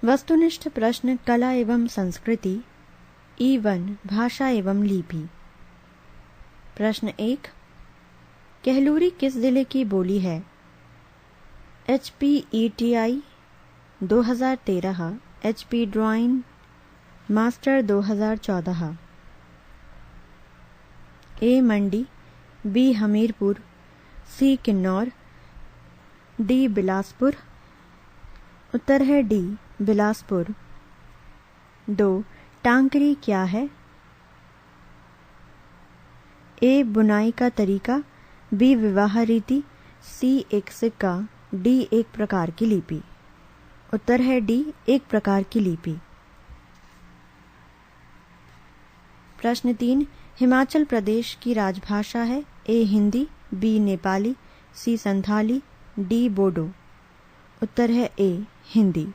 वस्तुनिष्ठ प्रश्न कला एवं संस्कृति E1 भाषा एवं लिपि। प्रश्न 1, कहलूरी किस जिले की बोली है? HPETI 2013, HP drawing master 2014। A Mandi, B Hamirpur, C Kinnaur, D Bilaspur. उत्तर है D बिलासपुर। 2, टांकरी क्या है? A बुनाई का तरीका, B विवाह रीति, C एक सिक्का, D एक प्रकार की लिपि। उत्तर है D एक प्रकार की लिपि। प्रश्न 3, हिमाचल प्रदेश की राजभाषा है? A Hindi, B Nepali, C Santhali, D Bodo. उत्तर है A हिंदी।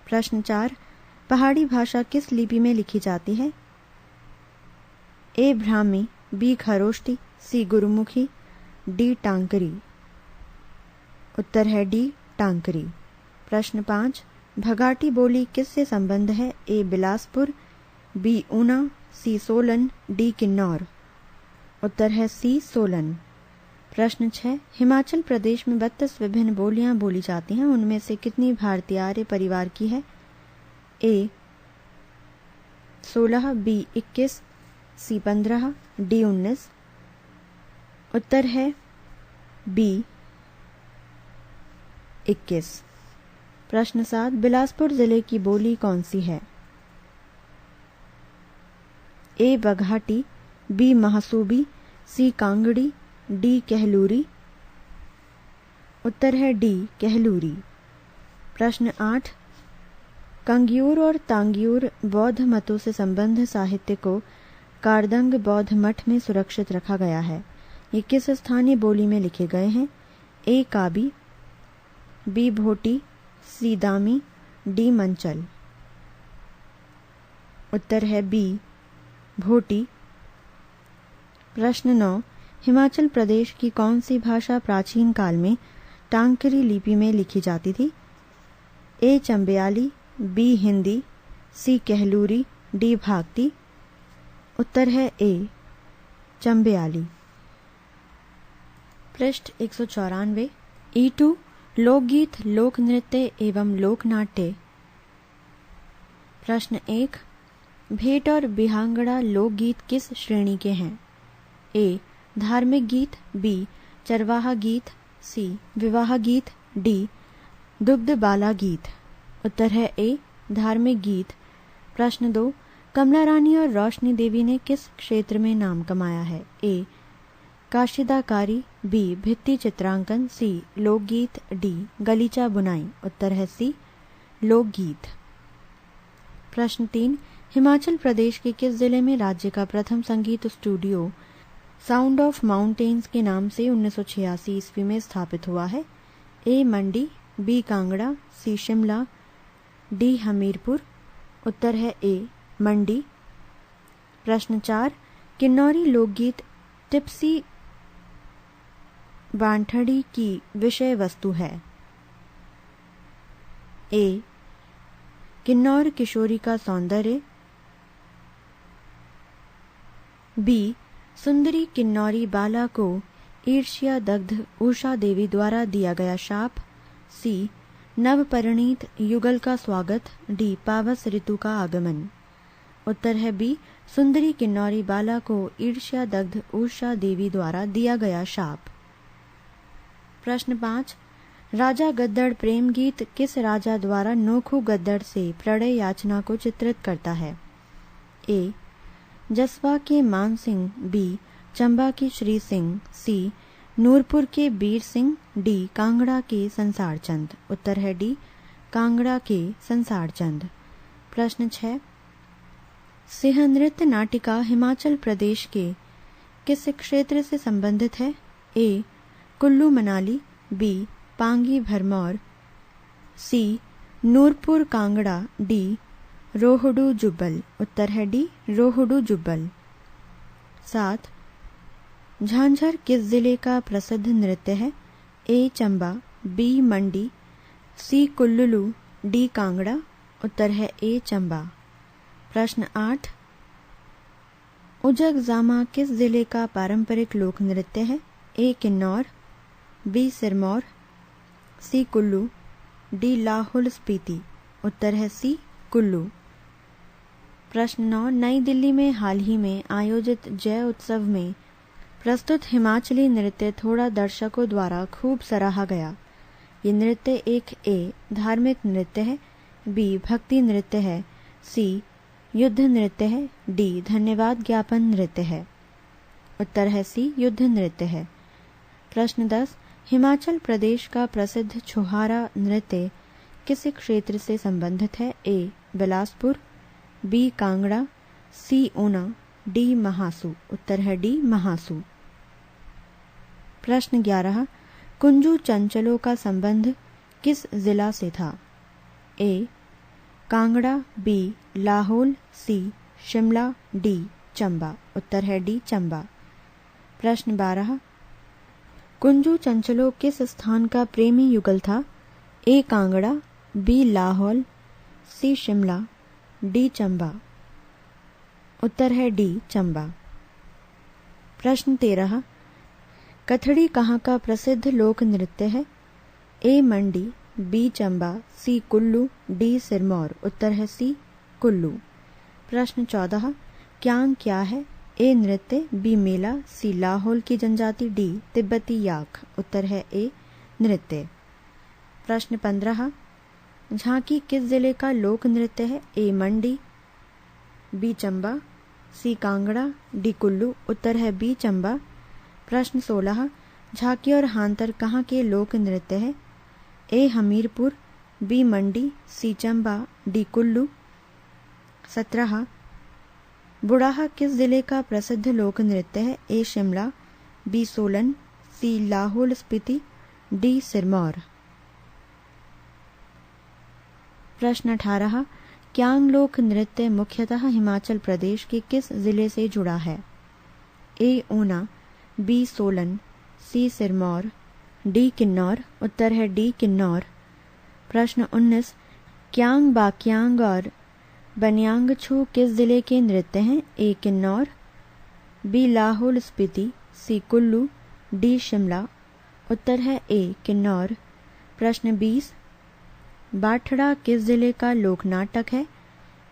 प्रश्न 4, पहाड़ी भाषा किस लिपि में लिखी जाती है? A Brahmi, B Kharosthi, C Gurmukhi, D टांकरी। उत्तर है D टांकरी। प्रश्न 5, भगाटी बोली किससे संबंध है? A Bilaspur, B Una, C Solan, D Kinnaur. उत्तर है C सोलन। प्रश्न 6, हिमाचल प्रदेश में 32 विभिन्न बोलियां बोली जाती हैं, उनमें से कितनी भारतीय आर्य परिवार की है? A 16, B 21, C 15, D 19। उत्तर है B 21। प्रश्न 7, बिलासपुर जिले की बोली कौन सी है? A Baghati, B महासूबी, C Kangri, D Kahluri. उत्तर है D कहलूरी। प्रश्न 8, कंगियूर और तांगियूर बौद्ध मतों से संबद्ध साहित्य को कारदंग बौद्ध मठ में सुरक्षित रखा गया है। ये किस स्थानीय बोली में लिखे गए हैं? A Kabi, B Bhoti, C दामी, D मंचल। उत्तर है B भोटी। प्रश्न 9, हिमाचल प्रदेश की कौन सी भाषा प्राचीन काल में टांकरी लिपि में लिखी जाती थी? A चंबयाली, B Hindi, C Kahluri, D भागती। उत्तर है A चंबयाली। पृष्ठ 194। E2 लोकगीत, लोक नृत्य एवं लोक नाट्य। प्रश्न 1, भेंट और बिहांगड़ा लोकगीत किस श्रेणी के हैं? A धार्मिक गीत, B चरवाहा गीत, C विवाह गीत, D दुग्धबाला गीत। उत्तर है A धार्मिक गीत। प्रश्न 2, कमला रानी और रोशनी देवी ने किस क्षेत्र में नाम कमाया है? A काशिदाकारी, B भित्ति चित्रांकन, C लोकगीत, D गलीचा बुनाई। उत्तर है C लोकगीत। प्रश्न 3, हिमाचल प्रदेश के किस जिले में राज्य का प्रथम संगीत स्टूडियो साउंड ऑफ माउंटेन्स के नाम से 1986 ईस्वी में स्थापित हुआ है? A Mandi, B Kangra, C Shimla, D Hamirpur. उत्तर है A मंडी। प्रश्न 4, किन्नौरी लोकगीत टिप्सी बांठड़ी की विषय वस्तु है? A किन्नौर किशोरी का सौंदर्य, B सुंदरी किन्नौरी बाला को ईर्ष्या दग्ध उषा देवी द्वारा दिया गया शाप, C नवपरिणीत युगल का स्वागत, D पावस ऋतु का आगमन। उत्तर है B सुंदरी किन्नौरी बाला को ईर्ष्या दग्ध उषा देवी द्वारा दिया गया शाप। प्रश्न 5, राजा गद्दड़ प्रेम गीत किस राजा द्वारा नोखू गद्दड़ से प्रणय याचना को चित्रित करता है? A जसवा के मान सिंह, B चंबा की श्री सिंह, C नूरपुर के बीर सिंह, D कांगड़ा के संसार चंद। उत्तर है D कांगड़ा के संसार चंद। प्रश्न 6, सिंह नृत्य नाटिका हिमाचल प्रदेश के किस क्षेत्र से संबंधित है? A Kullu Manali, B Pangi Bharmour, C Nurpur Kangra, D Rohru Jubbal. उत्तर है D रोहडू जुब्बल। 7, झांझर किस जिले का प्रसिद्ध नृत्य है? A Chamba, B Mandi, C Kullu, D Kangra, उत्तर है ए चंबा। प्रश्न 8, उजग जामा किस जिले का पारंपरिक लोक नृत्य है? ए किन्नौर, बी सिरमौर, सी कुल्लू, डी लाहौल स्पीति, उत्तर है सी कुल्लू। प्रश्न 9, नई दिल्ली में हाल ही में आयोजित जय उत्सव में प्रस्तुत हिमाचली नृत्य थोड़ा दर्शकों द्वारा खूब सराहा गया। ये नृत्य एक ए धार्मिक नृत्य है, बी भक्ति नृत्य है, सी युद्ध नृत्य है, डी धन्यवाद ज्ञापन नृत्य है, उत्तर है सी युद्ध नृत्य है। प्रश्न 10, हिमाचल प्रदेश का प्रसिद्ध छुहारा नृत्य किस क्षेत्र से संबंधित है? ए बिलासपुर, बी कांगड़ा, सी ऊना, डी महासू, उत्तर है डी महासू। प्रश्न 11, कुंजू चंचलों का संबंध किस जिला से था? ए कांगड़ा, बी लाहौल, सी शिमला, डी चंबा, उत्तर है डी चंबा। प्रश्न 12, कुंजू चंचलों किस स्थान का प्रेमी युगल था? ए कांगड़ा, बी लाहौल, सी शिमला, डी चंबा, उत्तर है डी चंबा। प्रश्न 13, कथड़ी कहाँ का प्रसिद्ध लोक नृत्य है? ए मंडी, बी चंबा, सी कुल्लू, डी सिरमौर, उत्तर है सी कुल्लू। प्रश्न 14, क्यांग क्या है? ए नृत्य, बी मेला, सी लाहौल की जनजाति, डी तिब्बती याक, उत्तर है ए नृत्य। प्रश्न 15, झांकी किस जिले का लोक नृत्य है? ए मंडी, बी चंबा, सी कांगड़ा, डी कुल्लू, उत्तर है बी चंबा। प्रश्न 16, झांकी और हांतर कहाँ के लोक नृत्य है? ए हमीरपुर, बी मंडी, सी चंबा, डी कुल्लू। 17, बुढ़ाहा किस जिले का प्रसिद्ध लोक नृत्य है? ए शिमला, बी सोलन, सी लाहौल स्पीति, डी सिरमौर। प्रश्न 18, क्यांग लोक नृत्य मुख्यतः हिमाचल प्रदेश के किस जिले से जुड़ा है? ए ऊना, बी सोलन, सी सिरमौर, डी किन्नौर, उत्तर है डी किन्नौर। प्रश्न 19, क्यांग बाक्यांग और बनियांगछू किस जिले के नृत्य हैं? ए किन्नौर, बी लाहौल स्पीति, सी कुल्लू, डी शिमला, उत्तर है ए किन्नौर। प्रश्न 20, बाठड़ा किस जिले का लोक नाटक है?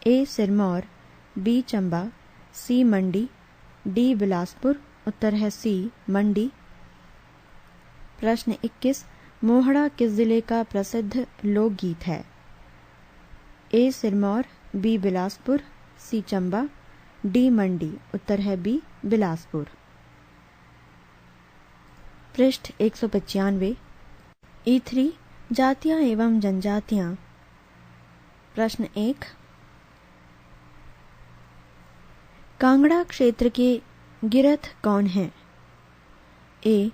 ए सिरमौर, बी चंबा, सी मंडी, डी बिलासपुर, उत्तर है सी मंडी। प्रश्न 21, मोहड़ा किस जिले का प्रसिद्ध लोकगीत है? ए सिरमौर, बी बिलासपुर, सी चंबा, डी मंडी, उत्तर है बी बिलासपुर। पृष्ठ 195। E3 जातियां एवं जनजातियां। प्रश्न 1, कांगड़ा क्षेत्र के गिरथ कौन हैं? ए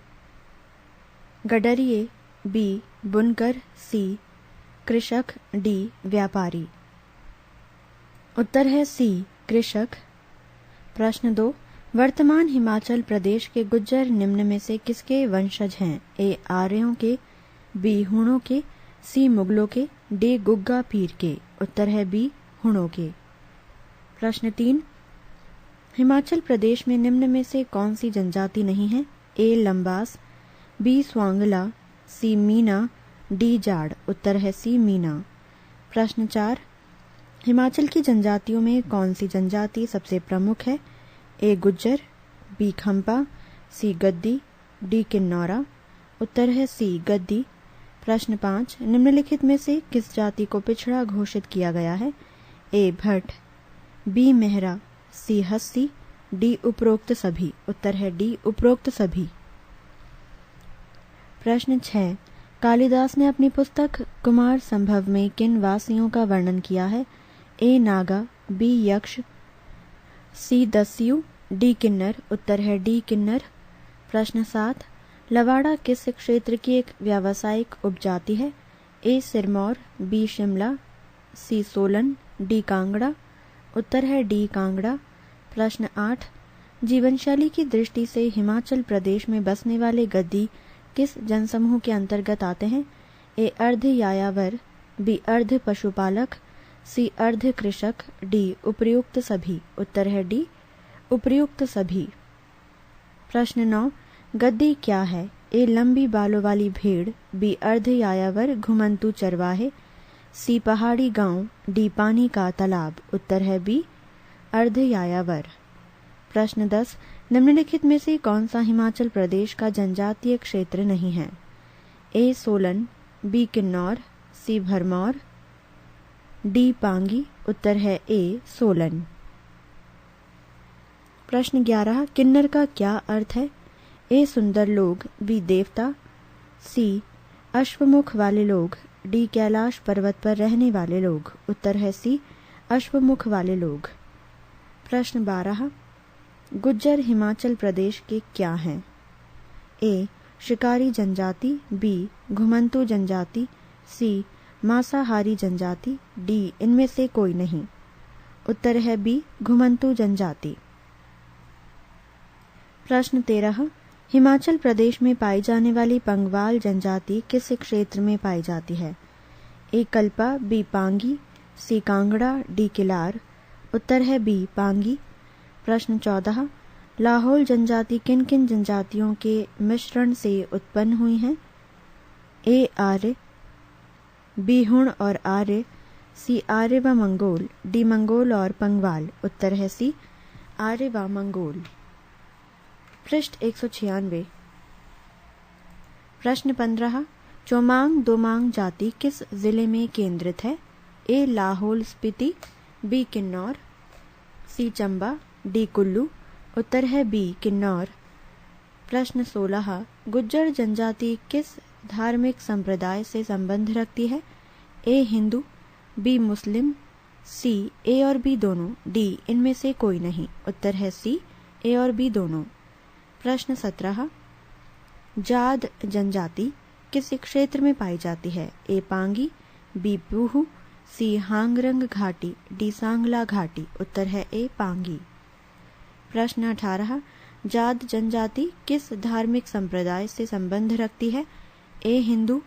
गडरिये, बी बुनकर, सी कृषक, डी व्यापारी, उत्तर है सी कृषक। प्रश्न 2, वर्तमान हिमाचल प्रदेश के गुज्जर निम्न में से किसके वंशज हैं? ए आर्यों के, बी हुणों के, सी मुगलों के, डी गुग्गा पीर के, उत्तर है बी हुणों के। प्रश्न 3, हिमाचल प्रदेश में निम्न में से कौन सी जनजाति नहीं है? ए लंबास, बी स्वांगला, सी मीना, डी जाड़, उत्तर है सी मीना। प्रश्न 4, हिमाचल की जनजातियों में कौन सी जनजाति सबसे प्रमुख है? ए गुज्जर, बी खंपा, सी गद्दी, डी किन्नौरा, उत्तर है सी गद्दी। प्रश्न 5, निम्नलिखित में से किस जाति को पिछड़ा घोषित किया गया है? ए भट्ट, बी मेहरा, सी हस्सी, डी उपरोक्त सभी, उत्तर है डी उपरोक्त सभी। प्रश्न 6, कालिदास ने अपनी पुस्तक कुमार संभव में किन वासियों का वर्णन किया है? ए नागा, बी यक्ष, सी दस्यु, डी किन्नर, उत्तर है डी किन्नर। प्रश्न 7, लवाड़ा किस क्षेत्र की एक व्यावसायिक उपजाति है? ए सिरमौर, बी शिमला, सी सोलन, डी कांगड़ा, उत्तर है डी कांगड़ा। प्रश्न 8, जीवनशैली की दृष्टि से हिमाचल प्रदेश में बसने वाले गद्दी किस जनसमूह के अंतर्गत आते हैं? ए अर्ध यायावर, बी अर्ध पशुपालक, सी अर्ध कृषक, डी उपर्युक्त सभी। उत्तर है डी उपर्युक्त सभी। प्रश्न 9, गद्दी क्या है? ए लंबी बालों वाली भेड़, बी अर्ध यायावर घुमंतु चरवाहे, सी पहाड़ी गांव, डी पानी का तालाब। उत्तर है बी अर्ध यायावर। प्रश्न 10, निम्नलिखित में से कौन सा हिमाचल प्रदेश का जनजातीय क्षेत्र नहीं है? ए सोलन, बी किन्नौर, सी भरमौर, डी पांगी। उत्तर है ए सोलन। प्रश्न 11, किन्नर का क्या अर्थ है? ए सुंदर लोग, बी देवता, सी अश्वमुख वाले लोग, डी कैलाश पर्वत पर रहने वाले लोग। उत्तर है सी अश्वमुख वाले लोग। प्रश्न 12, गुज्जर हिमाचल प्रदेश के क्या हैं? ए शिकारी जनजाति, बी घुमंतु जनजाति, सी मांसाहारी जनजाति, डी इनमें से कोई नहीं। उत्तर है बी घुमंतु जनजाति। प्रश्न 13, हिमाचल प्रदेश में पाई जाने वाली पंगवाल जनजाति किस क्षेत्र में पाई जाती है? ए कल्पा, बी पांगी, सी कांगड़ा, डी किलार। उत्तर है बी पांगी। प्रश्न 14, लाहौल जनजाति किन किन जनजातियों के मिश्रण से उत्पन्न हुई है? ए आर्य, बी हुण और आर्य, सी आर्य व मंगोल, डी मंगोल और पंगवाल। उत्तर है सी आर्य व मंगोल। पृष्ठ 196। प्रश्न 15, चोमांग दोमांग जाति किस जिले में केंद्रित है? ए लाहौल स्पीति, बी किन्नौर, सी चंबा, डी कुल्लू। उत्तर है बी किन्नौर। प्रश्न 16, गुज्जर जनजाति किस धार्मिक संप्रदाय से संबंध रखती है? ए हिंदू, बी मुस्लिम, सी ए और बी दोनों, डी इनमें से कोई नहीं। उत्तर है सी ए और बी दोनों। प्रश्न 17, जाद जनजाति किस क्षेत्र में पाई जाती है? ए पांगी, बी पूहू, सी हांगरंग घाटी, डी सांगला घाटी। उत्तर है ए पांगी। प्रश्न 18, जाद जनजाति किस धार्मिक संप्रदाय से संबंध रखती है? ए हिंदू,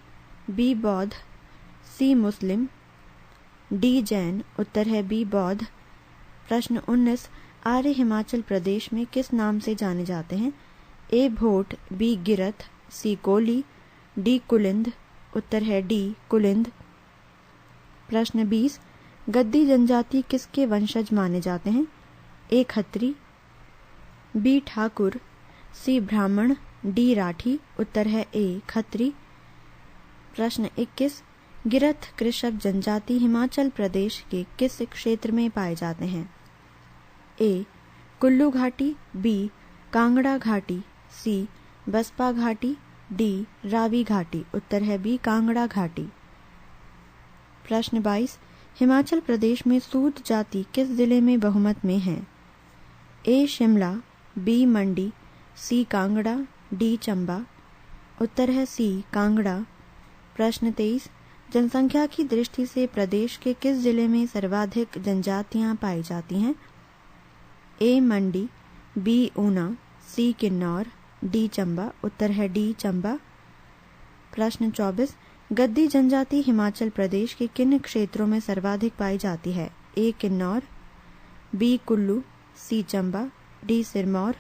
बी बौद्ध, सी मुस्लिम, डी जैन। उत्तर है बी बौद्ध। प्रश्न 19, आर्य हिमाचल प्रदेश में किस नाम से जाने जाते हैं? ए भोट, बी गिरथ, सी कोली, डी कुलिंद। उत्तर है डी कुलिंद। प्रश्न 20, गद्दी जनजाति किसके वंशज माने जाते हैं? ए खत्री, बी ठाकुर, सी ब्राह्मण, डी राठी। उत्तर है ए खत्री। प्रश्न 21, गिरथ कृषक जनजाति हिमाचल प्रदेश के किस क्षेत्र में पाए जाते हैं? ए कुल्लू घाटी, बी कांगड़ा घाटी, सी बसपा घाटी, डी रावी घाटी। उत्तर है बी कांगड़ा घाटी। प्रश्न 22, हिमाचल प्रदेश में सूद जाति किस जिले में बहुमत में है? ए शिमला, बी मंडी, सी कांगड़ा, डी चंबा। उत्तर है सी कांगड़ा। प्रश्न 23, जनसंख्या की दृष्टि से प्रदेश के किस जिले में सर्वाधिक जनजातियां पाई जाती हैं? ए मंडी, बी ऊना, सी किन्नौर, डी चंबा। उत्तर है डी चंबा। प्रश्न 24, गद्दी जनजाति हिमाचल प्रदेश के किन क्षेत्रों में सर्वाधिक पाई जाती है? ए किन्नौर, बी कुल्लू, सी चंबा, डी सिरमौर।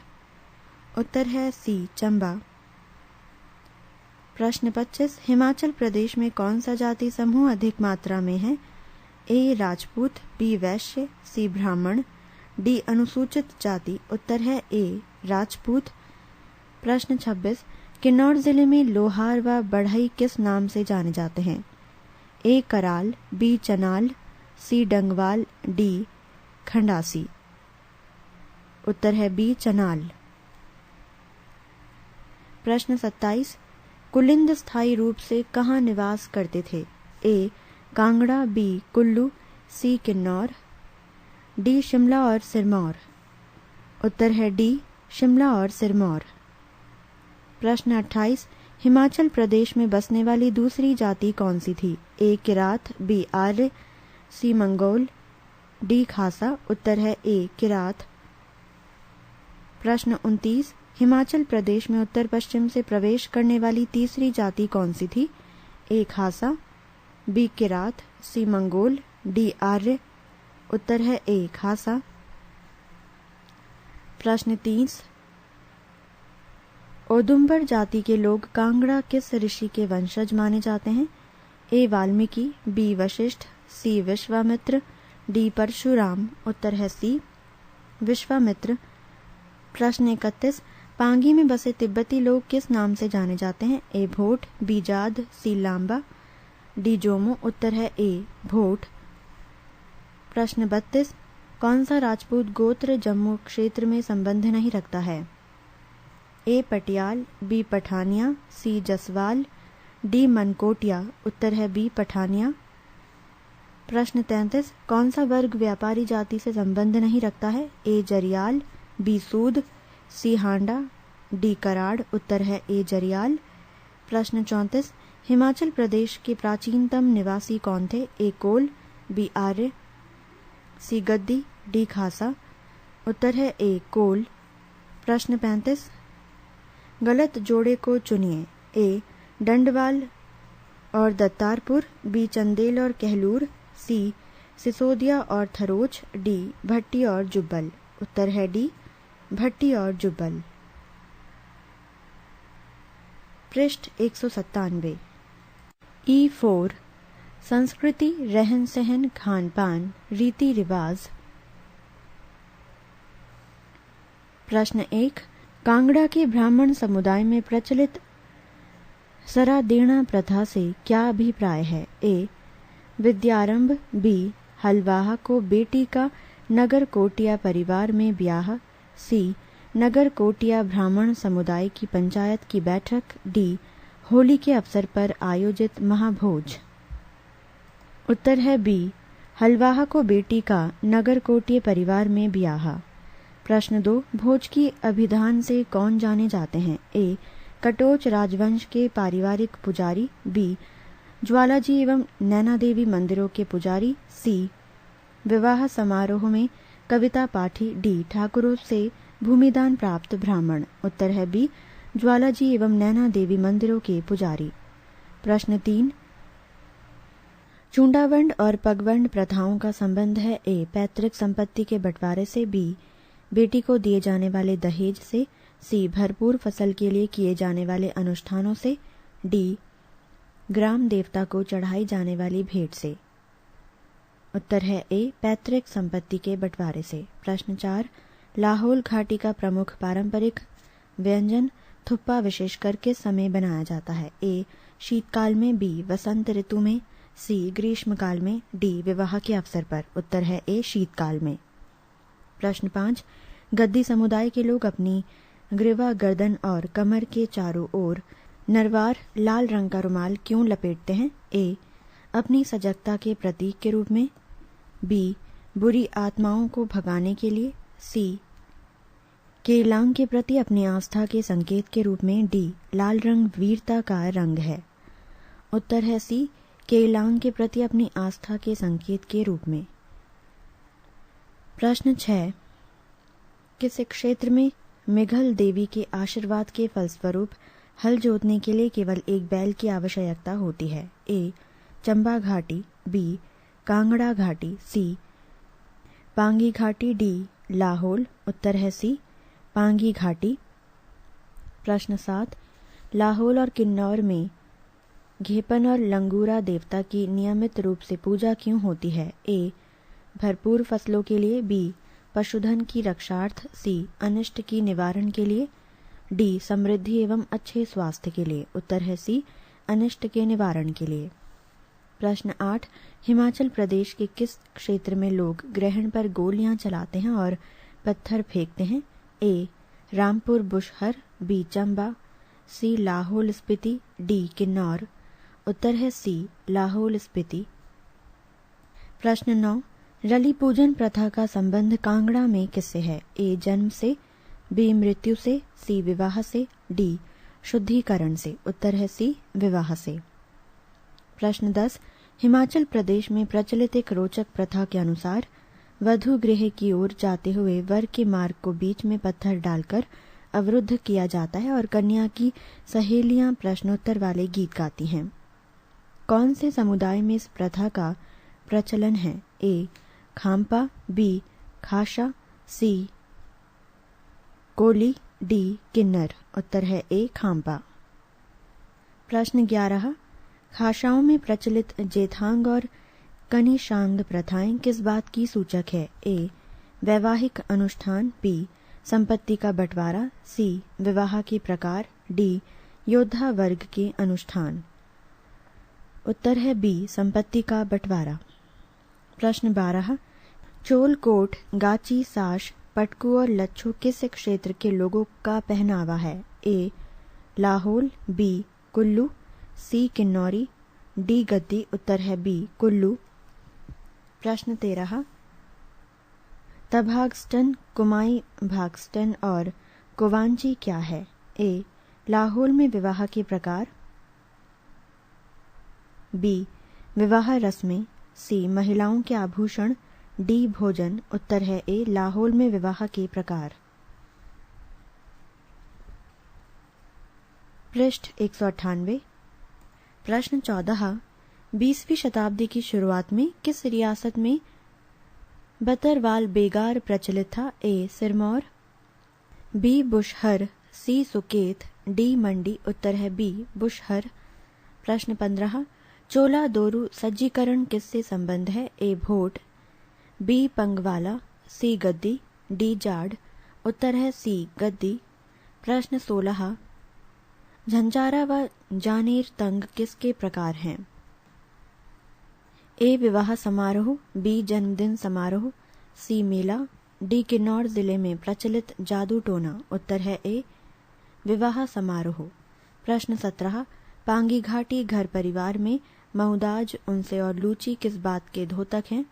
उत्तर है सी चंबा। प्रश्न 25, हिमाचल प्रदेश में कौन सा जाति समूह अधिक मात्रा में है? ए राजपूत, बी वैश्य, सी ब्राह्मण, डी अनुसूचित जाति। उत्तर है ए राजपूत। प्रश्न 26, किन्नौर जिले में लोहार व बढ़ई किस नाम से जाने जाते हैं? ए कराल, बी चनाल, सी डंगवाल, डी खंडासी। उत्तर है बी चनाल। प्रश्न 27, कुलिंद स्थायी रूप से कहाँ निवास करते थे? ए कांगड़ा, बी कुल्लू, सी किन्नौर, डी शिमला और सिरमौर। उत्तर है डी शिमला और सिरमौर। प्रश्न 28, हिमाचल प्रदेश में बसने वाली दूसरी जाति कौन सी थी? ए किरात, बी आर्य, सी मंगोल, डी खासा। उत्तर है ए किरात। प्रश्न 29, हिमाचल प्रदेश में उत्तर पश्चिम से प्रवेश करने वाली तीसरी जाति कौन सी थी? ए खासा, बी किरात, सी मंगोल, डी आर्य। उत्तर है ए खासा। प्रश्न 30। औदुंबर जाति के लोग कांगड़ा किस ऋषि के वंशज माने जाते हैं? ए वाल्मीकि, बी वशिष्ठ, सी विश्वामित्र, डी परशुराम। उत्तर है सी विश्वामित्र। प्रश्न 31। पांगी में बसे तिब्बती लोग किस नाम से जाने जाते हैं? ए भोट, बी जाद, सी लांबा, डी जोमो। उत्तर है ए भोट। प्रश्न 32। कौन सा राजपूत गोत्र जम्मू क्षेत्र में संबंध नहीं रखता है? ए पटियाल, बी पठानिया, सी जसवाल, डी मनकोटिया। उत्तर है बी पठानिया। प्रश्न 33। कौन सा वर्ग व्यापारी जाति से संबंध नहीं रखता है? ए जरियाल, बी सूद, सी हांडा, डी कराड़। उत्तर है ए जरियाल। प्रश्न 34। हिमाचल प्रदेश के प्राचीनतम निवासी कौन थे? ए कोल, बी आर्य, सी गद्दी, डी खासा। उत्तर है ए कोल। प्रश्न 35। गलत जोड़े को चुनिए। ए डंडवाल और दत्तारपुर, बी चंदेल और कहलूर, सी सिसोदिया और थरोच, डी भट्टी और जुब्बल। उत्तर है डी भट्टी और जुब्बल। पृष्ठ 197। E4 संस्कृति, रहन सहन, खान पान, रीति रिवाज। प्रश्न 1। कांगड़ा के ब्राह्मण समुदाय में प्रचलित सरादेना प्रथा से क्या अभिप्राय है? ए विद्यारंभ, बी हलवाहा को बेटी का नगर कोटिया परिवार में ब्याह, सी नगर कोटिया ब्राह्मण समुदाय की पंचायत की बैठक, डी होली के अवसर पर आयोजित महाभोज। उत्तर है बी हलवाहा को बेटी का नगर कोटिया परिवार में ब्याह। प्रश्न 2। भोज की अभिधान से कौन जाने जाते हैं? ए कटोच राजवंश के पारिवारिक पुजारी, बी ज्वालाजी एवं नैना देवी मंदिरों के पुजारी, सी विवाह समारोह में कविता पाठी, डी ठाकुरों से भूमिदान प्राप्त ब्राह्मण। उत्तर है बी ज्वालाजी एवं नैना देवी मंदिरों के पुजारी। प्रश्न 3। चूंडावंड और पगवंड प्रथाओं का संबंध है? ए पैतृक संपत्ति के बंटवारे से, बी बेटी को दिए जाने वाले दहेज से, सी भरपूर फसल के लिए किए जाने वाले अनुष्ठानों से, डी ग्राम देवता को चढ़ाई जाने वाली भेंट से। उत्तर है ए पैतृक संपत्ति के बंटवारे से। प्रश्न 4। लाहौल घाटी का प्रमुख पारंपरिक व्यंजन थुप्पा विशेषकर किस समय बनाया जाता है? ए शीतकाल में, बी वसंत ऋतु में, सी ग्रीष्मकाल में, डी विवाह के अवसर पर। उत्तर है ए शीतकाल में। प्रश्न 5। गद्दी समुदाय के लोग अपनी ग्रीवा, गर्दन और कमर के चारों ओर नरवार लाल रंग का रुमाल क्यों लपेटते हैं? ए अपनी सजगता के प्रतीक के रूप में, बी बुरी आत्माओं को भगाने के लिए, सी केलांग के प्रति अपनी आस्था के संकेत के रूप में, डी लाल रंग वीरता का रंग है। उत्तर है सी केलांग के प्रति अपनी आस्था के संकेत के रूप में। प्रश्न 6। किस क्षेत्र में मिघल देवी के आशीर्वाद के फलस्वरूप हल जोतने के लिए केवल एक बैल की आवश्यकता होती है? ए चंबा घाटी, बी कांगड़ा घाटी, सी पांगी घाटी, डी लाहौल। उत्तर है सी पांगी घाटी। प्रश्न 7। लाहौल और किन्नौर में घेपन और लंगूरा देवता की नियमित रूप से पूजा क्यों होती है? ए भरपूर फसलों के लिए, बी पशुधन की रक्षार्थ, सी अनिष्ट की निवारण के लिए, डी समृद्धि एवं अच्छे स्वास्थ्य के लिए। उत्तर है सी अनिष्ट के निवारण के लिए। प्रश्न 8। हिमाचल प्रदेश के किस क्षेत्र में लोग ग्रहण पर गोलियां चलाते हैं और पत्थर फेंकते हैं? ए रामपुर बुशहर, बी चंबा, सी लाहौल स्पीति, डी किन्नौर। उत्तर है सी लाहौल स्पीति। प्रश्न 9। रली पूजन प्रथा का संबंध कांगड़ा में किससे है? ए जन्म से, बी मृत्यु से, सी विवाह से, डी शुद्धिकरण से। उत्तर है सी विवाह से। प्रश्न 10। हिमाचल प्रदेश में प्रचलित एक रोचक प्रथा के अनुसार वधु गृह की ओर जाते हुए वर के मार्ग को बीच में पत्थर डालकर अवरुद्ध किया जाता है और कन्या की सहेलियां प्रश्नोत्तर वाले गीत गाती हैं। कौन से समुदाय में इस प्रथा का प्रचलन है? ए. खाम्पा, बी. खासा, सी. कोली, डी. किन्नर। उत्तर है ए. खाम्पा। प्रश्न 11, खासाओं में प्रचलित जेथांग और कनिशांग प्रथाएं किस बात की सूचक है? ए. वैवाहिक अनुष्ठान, बी. संपत्ति का बंटवारा, सी. विवाह के प्रकार, डी. योद्धा वर्ग के अनुष्ठान। उत्तर है बी. संपत्ति का बंटवारा। प्रश्न 12, चोल कोट, गाची, साश, पटकू और लच्छू किस क्षेत्र के लोगों का पहनावा है? ए. लाहौल, बी. कुल्लू, सी. किन्नौरी, डी. गद्दी। उत्तर है बी. कुल्लू। प्रश्न 13, तभागस्टन, कुमाई भागस्टन और कुवांची क्या है? ए. लाहौल में विवाह के प्रकार, बी. विवाह रस्में, सी. महिलाओं के आभूषण, डी. भोजन। उत्तर है ए. लाहौल में विवाह के प्रकार। पृष्ठ 198। प्रश्न 14, 20वीं शताब्दी की शुरुआत में किस रियासत में बतरवाल बेगार प्रचलित था? ए. सिरमौर, बी. बुशहर, सी. सुकेत, डी. मंडी। उत्तर है बी. बुशहर। प्रश्न 15, चोला दोरू सज्जीकरण किससे संबंध है? A. Bhot, B. Pangwala, C. Gaddi, D. जाड़। उत्तर है सी. गद्दी। प्रश्न 16, झंझारा व जानेर तंग किसके प्रकार हैं? ए. विवाह समारोह, बी. जन्मदिन समारोह, सी. मेला, डी. किन्नौर जिले में प्रचलित जादू टोना। उत्तर है ए. विवाह समारोह। प्रश्न 17, पांगी घाटी घर परिवार में मऊदाज, उनसे और लूची किस बात के धोतक हैं?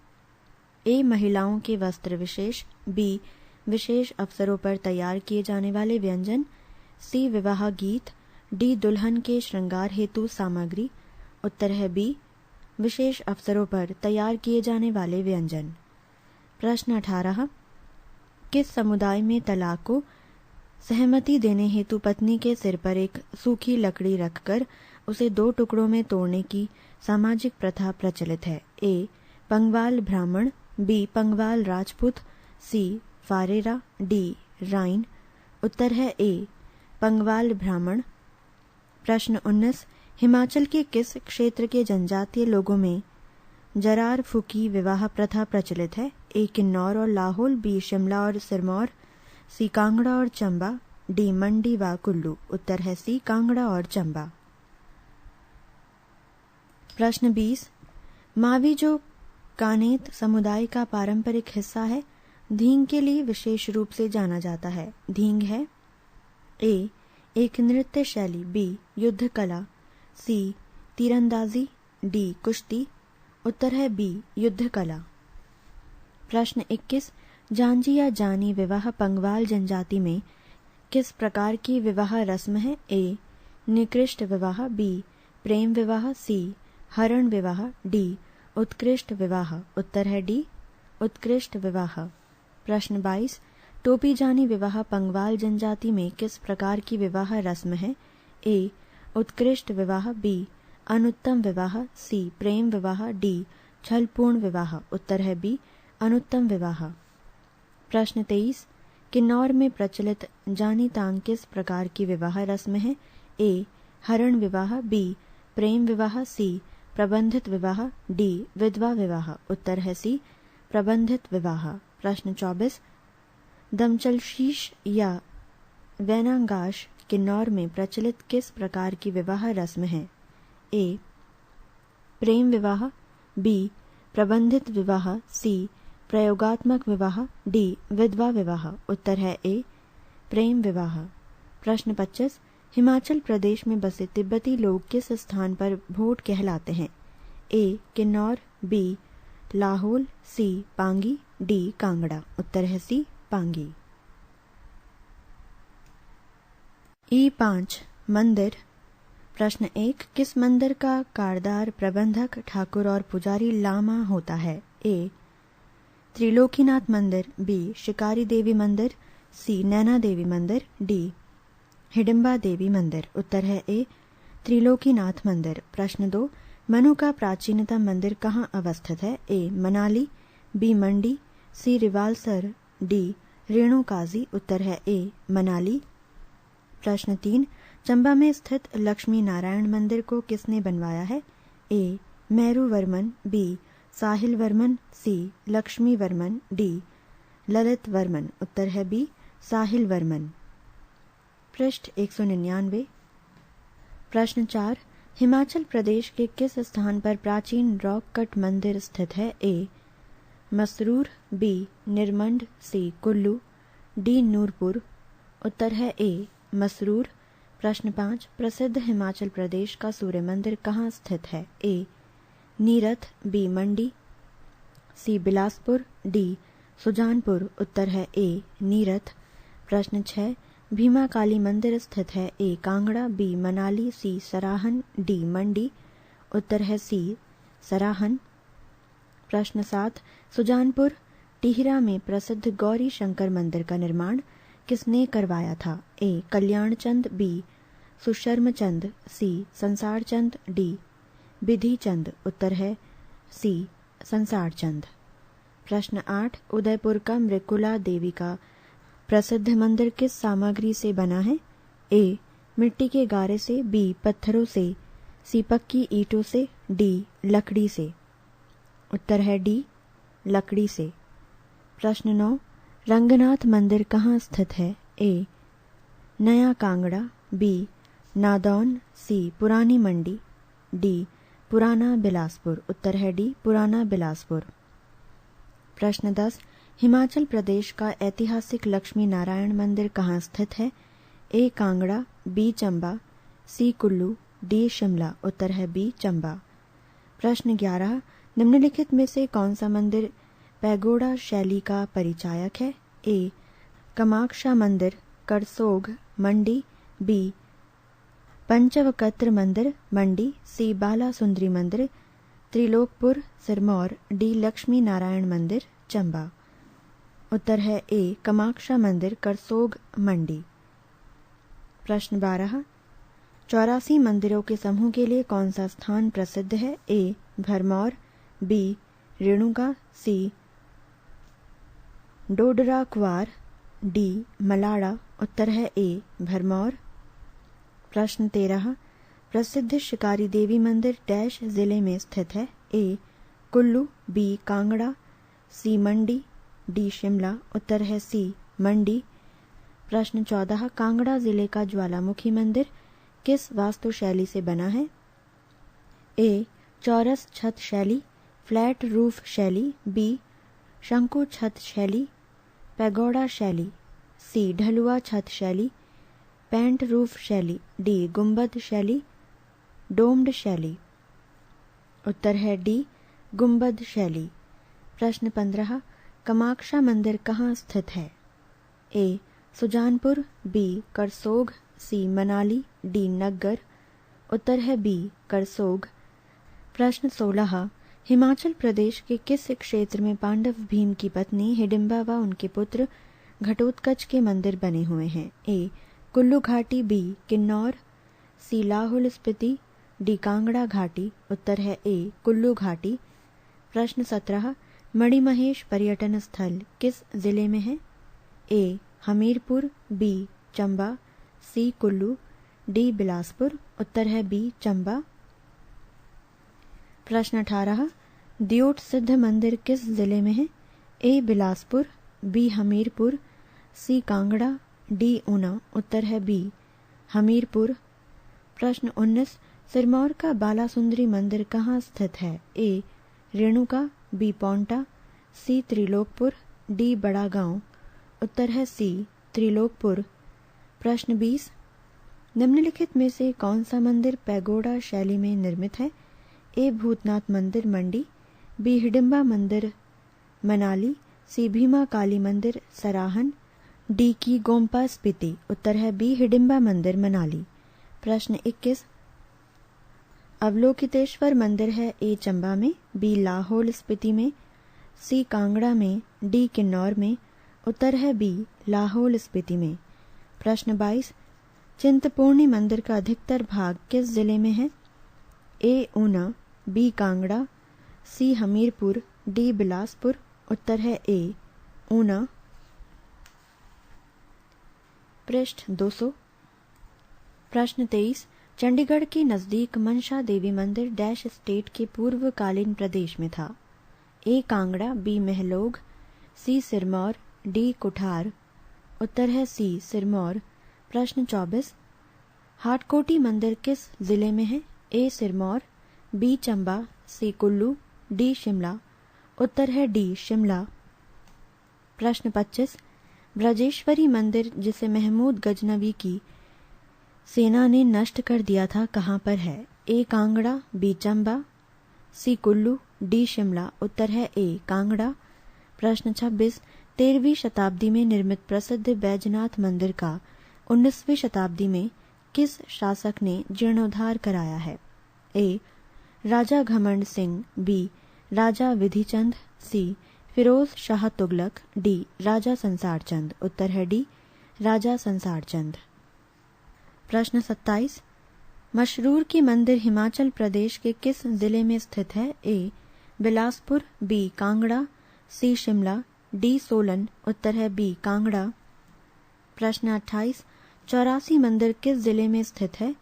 ए. महिलाओं के वस्त्र विशेष, बी. विशेष अवसरों पर तैयार किए जाने वाले व्यंजन, सी. विवाह गीत, डी. दुल्हन के श्रृंगार हेतु सामग्री। उत्तर है बी. विशेष अवसरों पर तैयार किए जाने वाले व्यंजन। प्रश्न 18, किस समुदाय में तलाक को सहमति देने हेतु पत्नी के सिर पर एक सूखी लकड़ी रखकर उसे 2 टुकड़ों में तोड़ने की सामाजिक प्रथा प्रचलित है? ए. पंगवाल ब्राह्मण, बी. पंगवाल राजपूत, सी. फारेरा, डी. राइन। उत्तर है ए. पंगवाल ब्राह्मण। प्रश्न 19, हिमाचल के किस क्षेत्र के जनजातीय लोगों में जरार फुकी विवाह प्रथा प्रचलित है? ए. किन्नौर और लाहौल, बी. शिमला और सिरमौर, सी. कांगड़ा और चंबा, डी. मंडी व कुल्लू। उत्तर है सी. कांगड़ा और चंबा। प्रश्न 20, मावी जो कानेत समुदाय का पारंपरिक हिस्सा है, धींग के लिए विशेष रूप से जाना जाता है। धींग है ए. एक नृत्य शैली, बी. युद्ध कला, सी. तीरंदाजी, डी. कुश्ती। उत्तर है बी. युद्ध कला। प्रश्न 21, जांजी या जानी विवाह पंगवाल जनजाति में किस प्रकार की विवाह रस्म है? ए. निकृष्ट विवाह, बी. प्रेम विवाह, सी. हरण विवाह, डी. उत्कृष्ट विवाह। उत्तर है डी. उत्कृष्ट विवाह। प्रश्न 22, टोपी जानी विवाह पंगवाल जनजाति में किस प्रकार की विवाह रस्म है? ए. उत्कृष्ट विवाह, बी. अनुत्तम विवाह, सी. प्रेम विवाह, डी. छलपूर्ण विवाह। उत्तर है बी. अनुत्तम विवाह। प्रश्न 23, किन्नौर में प्रचलित जानी तांग किस प्रकार की विवाह रस्म है? ए. हरण विवाह, बी. प्रेम विवाह, सी. प्रबंधित विवाह, डी. विधवा विवाह। उत्तर है सी. प्रबंधित विवाह। प्रश्न 24, दमचलशीश या वैनांगाश किन्नौर में प्रचलित किस प्रकार की विवाह रस्म है? ए. प्रेम विवाह, बी. प्रबंधित विवाह, सी. प्रयोगात्मक विवाह, डी. विधवा विवाह। उत्तर है ए. प्रेम विवाह। प्रश्न 25, हिमाचल प्रदेश में बसे तिब्बती लोग किस स्थान पर भोट कहलाते हैं? ए. किन्नौर, बी. लाहौल, सी. पांगी, डी. कांगड़ा। उत्तर है सी. पांगी। E5 मंदिर। प्रश्न 1, किस मंदिर का कारदार, प्रबंधक, ठाकुर और पुजारी लामा होता है? ए. त्रिलोकीनाथ मंदिर, बी. शिकारी देवी मंदिर, सी. नैना देवी मंदिर, डी. हिडिंबा देवी मंदिर। उत्तर है ए. त्रिलोकीनाथ मंदिर। प्रश्न 2, मनु का प्राचीनतम मंदिर कहाँ अवस्थित है? ए मनाली, बी मंडी, सी रिवालसर, डी रेणुकाजी। उत्तर है ए मनाली। प्रश्न 3, चंबा में स्थित लक्ष्मी नारायण मंदिर को किसने बनवाया है? ए मेरू वर्मन, बी साहिल वर्मन, सी लक्ष्मी वर्मन, डी ललित वर्मन। उत्तर है बी साहिल वर्मन। पृष्ठ 199। प्रश्न 4, हिमाचल प्रदेश के किस स्थान पर प्राचीन रॉक कट मंदिर स्थित है? ए मसरूर, बी निरमंड, सी कुल्लू, डी नूरपुर। उत्तर है ए मसरूर। प्रश्न 5, प्रसिद्ध हिमाचल प्रदेश का सूर्य मंदिर कहाँ स्थित है? ए नीरथ, बी मंडी, सी बिलासपुर, डी सुजानपुर। उत्तर है ए नीरथ। प्रश्न 6, भीमा काली मंदिर स्थित है? ए कांगड़ा, बी मनाली, सी सराहन, डी मंडी। उत्तर है सी सराहन। प्रश्न 7, सुजानपुर टिहरा में प्रसिद्ध गौरी शंकर मंदिर का निर्माण किसने करवाया था? ए कल्याण चंद, बी सुशर्म चंद, सी संसार चंद, डी विधि चंद। उत्तर है सी संसार चंद। प्रश्न 8, उदयपुर का मृकुला देवी का प्रसिद्ध मंदिर किस सामग्री से बना है? ए मिट्टी के गारे से, बी पत्थरों से, सी पक्की ईंटों से, डी लकड़ी से। उत्तर है डी लकड़ी से। प्रश्न 9, रंगनाथ मंदिर कहाँ स्थित है? ए नया कांगड़ा, बी नादौन, सी पुरानी मंडी, डी पुराना बिलासपुर। उत्तर है डी पुराना बिलासपुर। प्रश्न 10, हिमाचल प्रदेश का ऐतिहासिक लक्ष्मी नारायण मंदिर कहाँ स्थित है? ए कांगड़ा, बी चंबा, सी कुल्लू, डी शिमला। उत्तर है बी चंबा। प्रश्न 11, निम्नलिखित में से कौन सा मंदिर पैगोडा शैली का परिचायक है? ए कामाक्षा मंदिर, करसोग, मंडी, बी पंचवकत्र मंदिर, मंडी, सी बाला सुंदरी मंदिर, त्रिलोकपुर, सिरमौर, डी लक्ष्मी नारायण मंदिर, चंबा। उत्तर है ए कामाक्षा मंदिर, करसोग, मंडी। प्रश्न 12, 84 मंदिरों के समूह के लिए कौन सा स्थान प्रसिद्ध है? ए भरमौर, बी रेणुका, सी डोडरा कुआर, डी मलाड़ा। उत्तर है ए भरमौर। प्रश्न 13, प्रसिद्ध शिकारी देवी मंदिर डैश जिले में स्थित है? ए कुल्लू, बी कांगड़ा, सी मंडी, डी शिमला। उत्तर है सी मंडी। प्रश्न 14, कांगड़ा जिले का ज्वालामुखी मंदिर किस वास्तुशैली से बना है? ए चौरस छत शैली, फ्लैट रूफ शैली, बी शंकु छत शैली, पैगोडा शैली, सी ढलुआ छत शैली, पेंट रूफ शैली, डी गुंबद शैली, डोम्ड शैली। उत्तर है डी गुंबद शैली। प्रश्न 15, कामाक्षा मंदिर कहाँ स्थित है? ए सुजानपुर, बी करसोग, सी मनाली, डी नग्गर। उत्तर है बी करसोग। प्रश्न 16, हिमाचल प्रदेश के किस क्षेत्र में पांडव भीम की पत्नी हिडिंबा व उनके पुत्र घटोत्कच के मंदिर बने हुए हैं? ए कुल्लू घाटी, बी किन्नौर, सी लाहौल स्पीति, डी कांगड़ा घाटी। उत्तर है ए कुल्लू घाटी। प्रश्न 17, मणिमहेश पर्यटन स्थल किस जिले में है? ए हमीरपुर, बी चंबा, सी कुल्लू, डी बिलासपुर। उत्तर है बी चंबा। प्रश्न 18, दियोट सिद्ध मंदिर किस जिले में है? ए बिलासपुर, बी हमीरपुर, सी कांगड़ा, डी ऊना। उत्तर है बी हमीरपुर। प्रश्न 19, सिरमौर का बालासुंदरी मंदिर कहाँ स्थित है? ए रेणुका, बी पौंटा, सी त्रिलोकपुर, डी बड़ा गांव। उत्तर है सी त्रिलोकपुर। प्रश्न 20, निम्नलिखित में से कौन सा मंदिर पैगोडा शैली में निर्मित है? ए भूतनाथ मंदिर, मंडी, बी हिडिंबा मंदिर, मनाली, सी भीमा काली मंदिर, सराहन, डी की गोम्पा स्पीति। उत्तर है बी हिडिंबा मंदिर, मनाली। प्रश्न 21, अवलोकितेश्वर मंदिर है? ए चंबा में, बी लाहौल स्पीति में, सी कांगड़ा में, डी किन्नौर में। उत्तर है बी लाहौल स्पीति में। प्रश्न 22, चिंतपूर्णी मंदिर का अधिकतर भाग किस जिले में है? ए ऊना, बी कांगड़ा, सी हमीरपुर, डी बिलासपुर। उत्तर है ए ऊना। पृष्ठ 200। प्रश्न 23। चंडीगढ़ के नजदीक मनसा देवी मंदिर डैश स्टेट के पूर्वकालीन प्रदेश में था। ए कांगड़ा, बी महलोग, सी सिरमौर, डी कुठार। उत्तर है सी सिरमौर। प्रश्न 24। हाटकोटी मंदिर किस जिले में है? ए सिरमौर, बी चंबा, सी कुल्लू, डी शिमला। उत्तर है डी शिमला। प्रश्न 25। ब्रजेश्वरी मंदिर जिसे महमूद गजनवी की सेना ने नष्ट कर दिया था कहाँ पर है? ए कांगड़ा, बी चंबा, सी कुल्लू, डी शिमला। उत्तर है ए कांगड़ा। प्रश्न 26। 13वीं शताब्दी में निर्मित प्रसिद्ध बैजनाथ मंदिर का 19वीं शताब्दी में किस शासक ने जीर्णोद्धार कराया है? ए राजा घमंड सिंह, बी राजा विधिचंद, सी फिरोज शाह तुगलक, डी राजा संसार चंद। उत्तर है डी राजा संसार चंद। प्रश्न 27। मशरूर की मंदिर हिमाचल प्रदेश के किस जिले में स्थित है? ए बिलासपुर, बी कांगड़ा, सी शिमला, डी सोलन। उत्तर है बी कांगड़ा। प्रश्न 28। 84 मंदिर किस जिले में स्थित है?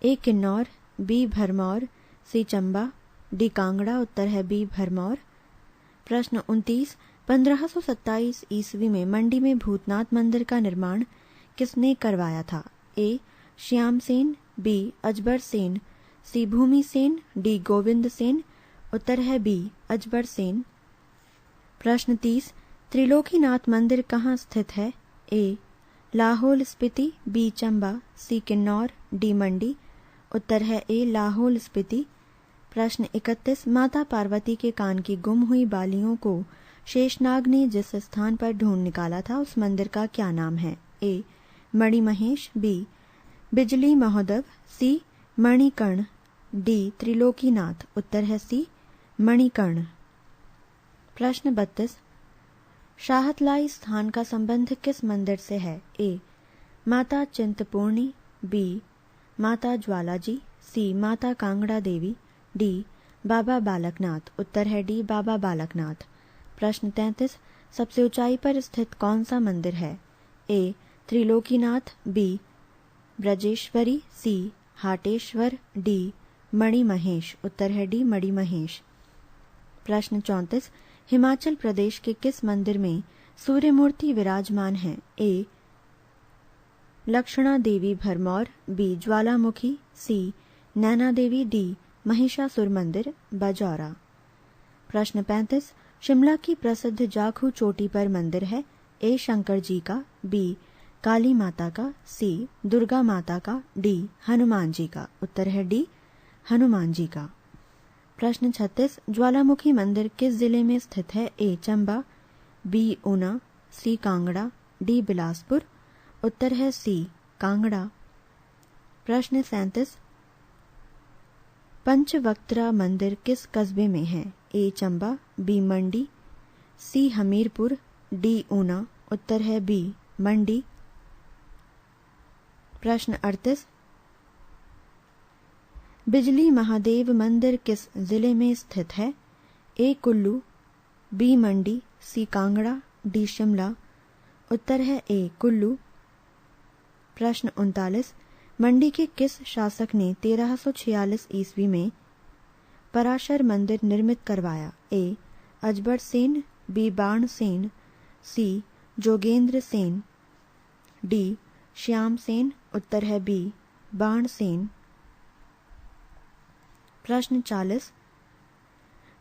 ए किन्नौर, बी भरमौर, सी चंबा, डी कांगड़ा। उत्तर है बी भरमौर। प्रश्न 29। 1527 ईस्वी में मंडी में भूतनाथ मंदिर का निर्माण किसने करवाया था? ए श्याम सेन, बी अजबर सेन, सी भूमि सेन, डी गोविंद सेन। उत्तर है बी अजबर सेन। प्रश्न 30। त्रिलोकीनाथ मंदिर कहाँ स्थित है? ए लाहौल स्पीति, बी चंबा, सी किन्नौर, डी मंडी। उत्तर है ए लाहौल स्पीति। प्रश्न 31। माता पार्वती के कान की गुम हुई बालियों को शेषनाग ने जिस स्थान पर ढूंढ निकाला था उस मंदिर का क्या नाम है? ए मणिमहेश, बी बिजली महोदव, सी मणिकर्ण, डी त्रिलोकीनाथ। उत्तर है सी मणिकर्ण। प्रश्न 32। शाहतलाई स्थान का संबंध किस मंदिर से है? ए माता चिंतपूर्णी, बी माता ज्वालाजी, सी माता कांगड़ा देवी, डी बाबा बालकनाथ। उत्तर है डी बाबा बालकनाथ। प्रश्न 33। सबसे ऊंचाई पर स्थित कौन सा मंदिर है? ए त्रिलोकीनाथ, बी ब्रजेश्वरी, सी हाटेश्वर, डी मणिमहेश। उत्तर है डी मणिमहेश। प्रश्न 34। हिमाचल प्रदेश के किस मंदिर में सूर्य मूर्ति विराजमान है? ए लक्षणा देवी भरमौर, बी ज्वालामुखी, सी नैना देवी, डी महिषासुर मंदिर बजौरा। प्रश्न 35। शिमला की प्रसिद्ध जाखू चोटी पर मंदिर है? ए शंकर जी का, बी काली माता का, सी दुर्गा माता का, डी हनुमान जी का। उत्तर है डी हनुमान जी का। प्रश्न 36। ज्वालामुखी मंदिर किस जिले में स्थित है? A Chamba, B Una, C Kangra, D Bilaspur. उत्तर है सी कांगड़ा। प्रश्न 37। पंचवक्त्रा मंदिर किस कस्बे में है? A Chamba, B Mandi, C Hamirpur, D Una. उत्तर है बी मंडी। प्रश्न 38। बिजली महादेव मंदिर किस जिले में स्थित है? ए कुल्लू, बी मंडी, सी कांगड़ा, डी शिमला। उत्तर है ए कुल्लू। प्रश्न 39। मंडी के किस शासक ने 1346 ईस्वी में पराशर मंदिर निर्मित करवाया? ए अजबर सेन, बी बाण सेन, सी जोगेंद्र सेन, डी श्याम सेन। उत्तर है बी बाण सेन। प्रश्न 40।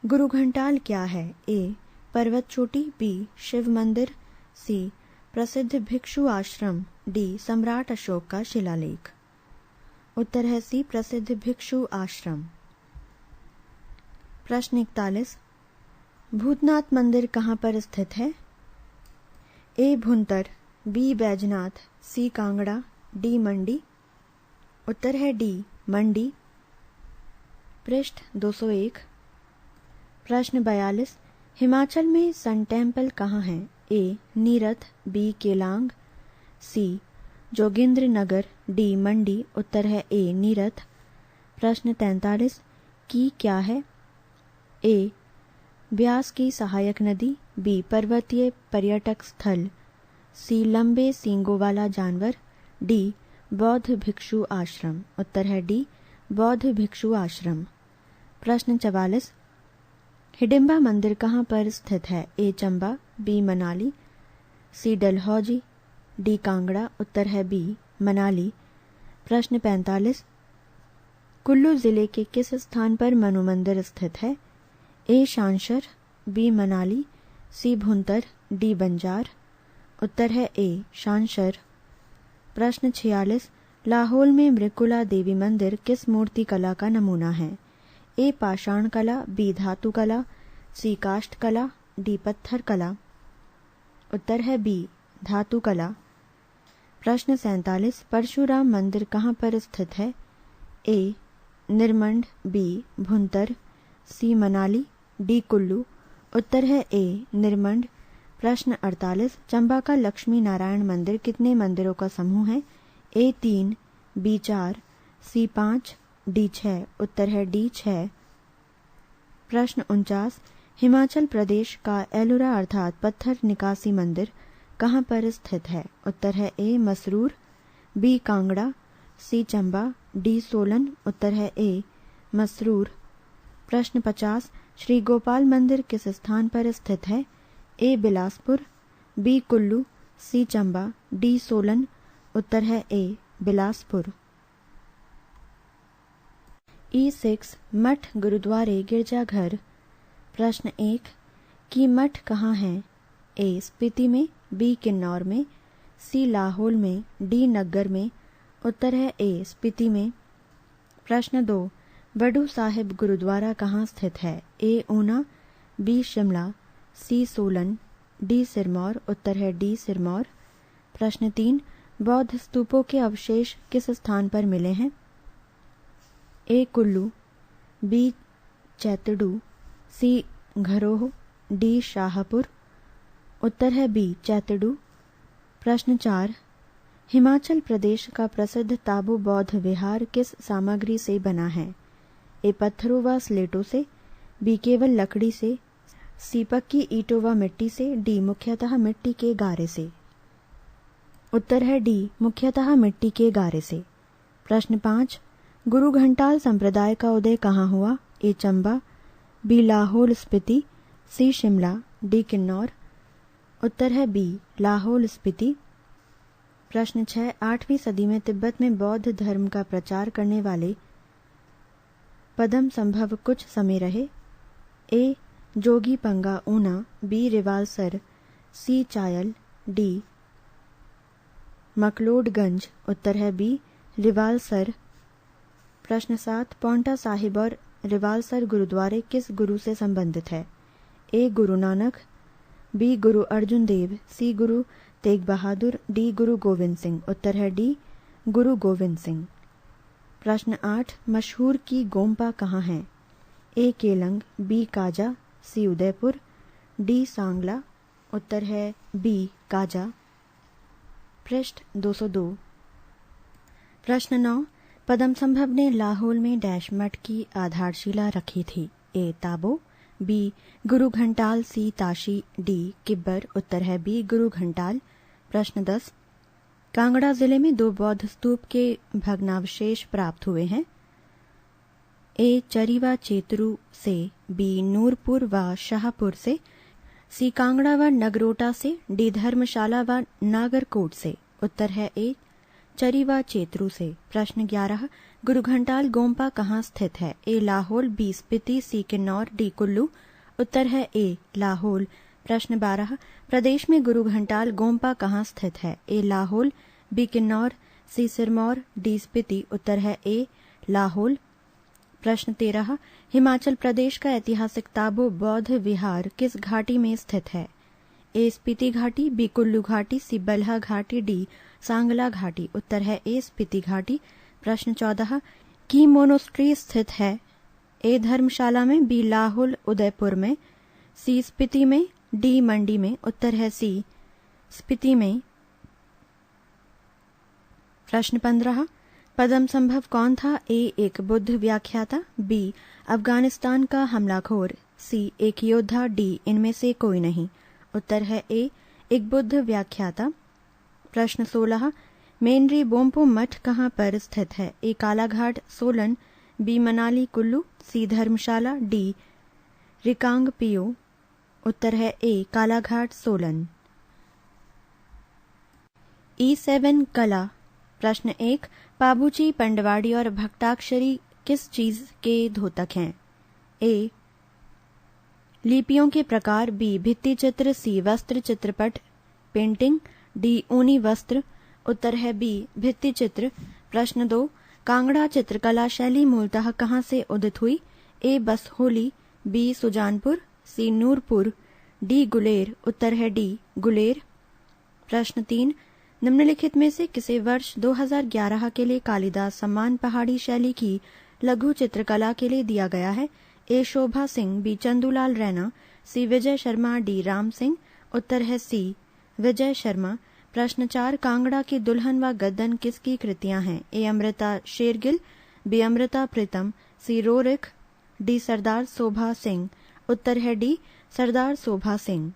गुरु घंटाल क्या है? ए पर्वत चोटी, बी शिव मंदिर, सी प्रसिद्ध भिक्षु आश्रम, डी सम्राट अशोक का शिलालेख। उत्तर है सी प्रसिद्ध भिक्षु आश्रम। प्रश्न 41। भूतनाथ मंदिर कहाँ पर स्थित है? ए भुंतर, बी बैजनाथ, सी कांगड़ा, डी मंडी। उत्तर है डी मंडी। पृष्ठ 201। प्रश्न 42। हिमाचल में सन टेम्पल कहाँ है? ए नीरथ, बी केलांग, सी जोगिंद्र नगर, डी मंडी। उत्तर है ए नीरथ। प्रश्न 43। की क्या है? ए ब्यास की सहायक नदी, बी पर्वतीय पर्यटक स्थल, सी लंबे सींगों वाला जानवर, डी बौद्ध भिक्षु आश्रम। उत्तर है डी बौद्ध भिक्षु आश्रम। प्रश्न 44, हिडिंबा मंदिर कहाँ पर स्थित है? A Chamba, B Manali, C Dalhousie, D Kangra. उत्तर है बी मनाली। प्रश्न 45, कुल्लू जिले के किस स्थान पर मनु मंदिर स्थित है? ए शांशर, बी मनाली, सी भुंतर, डी बंजार। उत्तर है ए शांशर। प्रश्न 46, लाहौल में मृकुला देवी मंदिर किस मूर्ति कला का नमूना है? ए पाषाण कला, बी धातु कला, सी काष्ठ कला, डी पत्थर कला। उत्तर है बी धातु कला। प्रश्न 47, परशुराम मंदिर कहाँ पर स्थित है? ए निर्मंड, बी भुंतर, सी मनाली, डी कुल्लू। उत्तर है ए निर्मंड। प्रश्न 48, चंबा का लक्ष्मी नारायण मंदिर कितने मंदिरों का समूह है? ए 3, बी 4, सी 5, डी 6। उत्तर है डी 6। प्रश्न 49, हिमाचल प्रदेश का एलोरा अर्थात पत्थर निकासी मंदिर कहाँ पर स्थित है? उत्तर है ए मसरूर, बी कांगड़ा, सी चंबा, डी सोलन। उत्तर है ए मसरूर। प्रश्न 50, श्री गोपाल मंदिर किस स्थान पर स्थित है? ए बिलासपुर, बी कुल्लू, सी चंबा, डी सोलन। उत्तर है ए बिलासपुर। E6 मठ गुरुद्वारे गिरजाघर। प्रश्न 1, की मठ कहाँ है? ए स्पीति में, बी किन्नौर में, सी लाहौल में, डी नग्गर में। उत्तर है ए स्पीति में। प्रश्न 2, वडू साहिब गुरुद्वारा कहाँ स्थित है? ए ऊना, बी शिमला, सी सोलन, डी सिरमौर। उत्तर है डी सिरमौर। प्रश्न 3, बौद्ध स्तूपों के अवशेष किस स्थान पर मिले हैं? ए कुल्लू, बी चैतडू, सी घरोह, डी शाहपुर। उत्तर है बी चैतडू। प्रश्न 4, हिमाचल प्रदेश का प्रसिद्ध ताबो बौद्ध विहार किस सामग्री से बना है? ए पत्थरों व स्लेटों से, बी केवल लकड़ी से, सी पक्की ईंटों व मिट्टी से, डी मुख्यतः मिट्टी के गारे से। उत्तर है डी मुख्यतः मिट्टी के गारे से। प्रश्न 5, गुरु घंटाल संप्रदाय का उदय कहाँ हुआ? ए चंबा, बी लाहौल स्पीति, सी शिमला, डी किन्नौर। उत्तर है बी लाहौल स्पीति। प्रश्न 6, 8वीं सदी में तिब्बत में बौद्ध धर्म का प्रचार करने वाले पदम संभव कुछ समय रहे? ए जोगी पंगा ऊना, बी रिवालसर, सी चायल, डी मकलोडगंज। उत्तर है बी रिवालसर। प्रश्न 7, पौंटा साहिब और रिवालसर गुरुद्वारे किस गुरु से संबंधित है? ए गुरु नानक, बी गुरु अर्जुन देव, सी गुरु तेग बहादुर, डी गुरु गोविंद सिंह। उत्तर है डी गुरु गोविंद सिंह। प्रश्न 8, मशहूर की गोम्पा कहाँ है? ए केलंग, बी काजा, सी उदयपुर, डी सांगला। उत्तर है बी काजा। पृष्ठ 202। प्रश्न 9, पदम संभव ने लाहौल में डैश मठ की आधारशिला रखी थी? ए ताबो, बी गुरु घंटाल, सी ताशी, डी किब्बर। उत्तर है बी गुरु घंटाल। प्रश्न 10, कांगड़ा जिले में 2 बौद्ध स्तूप के भग्नावशेष प्राप्त हुए हैं। ए चरीवा चेतरू से, बी नूरपुर व शाहपुर से, सी कांगड़ा व नगरोटा से, डी धर्मशाला व नागरकोट से। उत्तर है ए चरीवा चेतरू से। प्रश्न 11, गुरु घंटाल गोम्पा कहाँ स्थित है? ए लाहौल, बी स्पीति, सी किन्नौर, डी कुल्लू। उत्तर है ए लाहौल। प्रश्न 12, प्रदेश में गुरु घंटाल गोम्पा कहाँ स्थित है? ए लाहौल, बी किन्नौर, सी सिरमौर, डी स्पीति। उत्तर है ए लाहौल। प्रश्न 13, हिमाचल प्रदेश का ऐतिहासिक ताबो बौद्ध विहार किस घाटी में स्थित है? ए स्पीति घाटी, बी कुल्लू घाटी, सी बल्हा घाटी, डी सांगला घाटी। उत्तर है ए स्पीति घाटी। प्रश्न 14, की मोनोस्ट्री स्थित है? ए धर्मशाला में, बी लाहौल उदयपुर में, सी स्पीति में, डी मंडी में। उत्तर है सी स्पीति में। प्रश्न 15, पदम संभव कौन था? ए एक बुद्ध व्याख्याता, बी अफगानिस्तान का हमलाखोर, सी एक योद्धा, डी इनमें से कोई नहीं। उत्तर है ए एक बुद्ध व्याख्याता। प्रश्न 16 मेनरी बोम्पो मठ कहाँ पर स्थित है? ए कालाघाट सोलन, बी मनाली कुल्लू, सी धर्मशाला, डी रिकांग पियो। उत्तर है ए कालाघाट सोलन। E7 कला। प्रश्न 1 पाबूजी, पंडवाड़ी और भक्ताक्षरी किस चीज के द्योतक हैं? ए लिपियों के प्रकार, बी भित्ति चित्र, सी वस्त्र चित्रपट पेंटिंग, डी ऊनी वस्त्र। उत्तर है बी भित्ति चित्र। प्रश्न 2 कांगड़ा चित्रकला शैली मूलतः कहाँ से उदित हुई? ए बसहोली, बी सुजानपुर, सी नूरपुर, डी गुलेर। उत्तर है डी गुलेर। प्रश्न 3 निम्नलिखित में से किसे वर्ष 2011 के लिए कालिदास सम्मान पहाड़ी शैली की लघु चित्रकला के लिए दिया गया है? ए शोभा सिंह, बी चंदूलाल रैना, सी विजय शर्मा, डी राम सिंह। उत्तर है सी विजय शर्मा। प्रश्न 4 कांगड़ा की दुल्हन व गद्दन किसकी कृतियां हैं? ए अमृता शेरगिल, बी अमृता प्रीतम, सी रोरिक, डी सरदार शोभा सिंह। उत्तर है डी सरदार शोभा सिंह।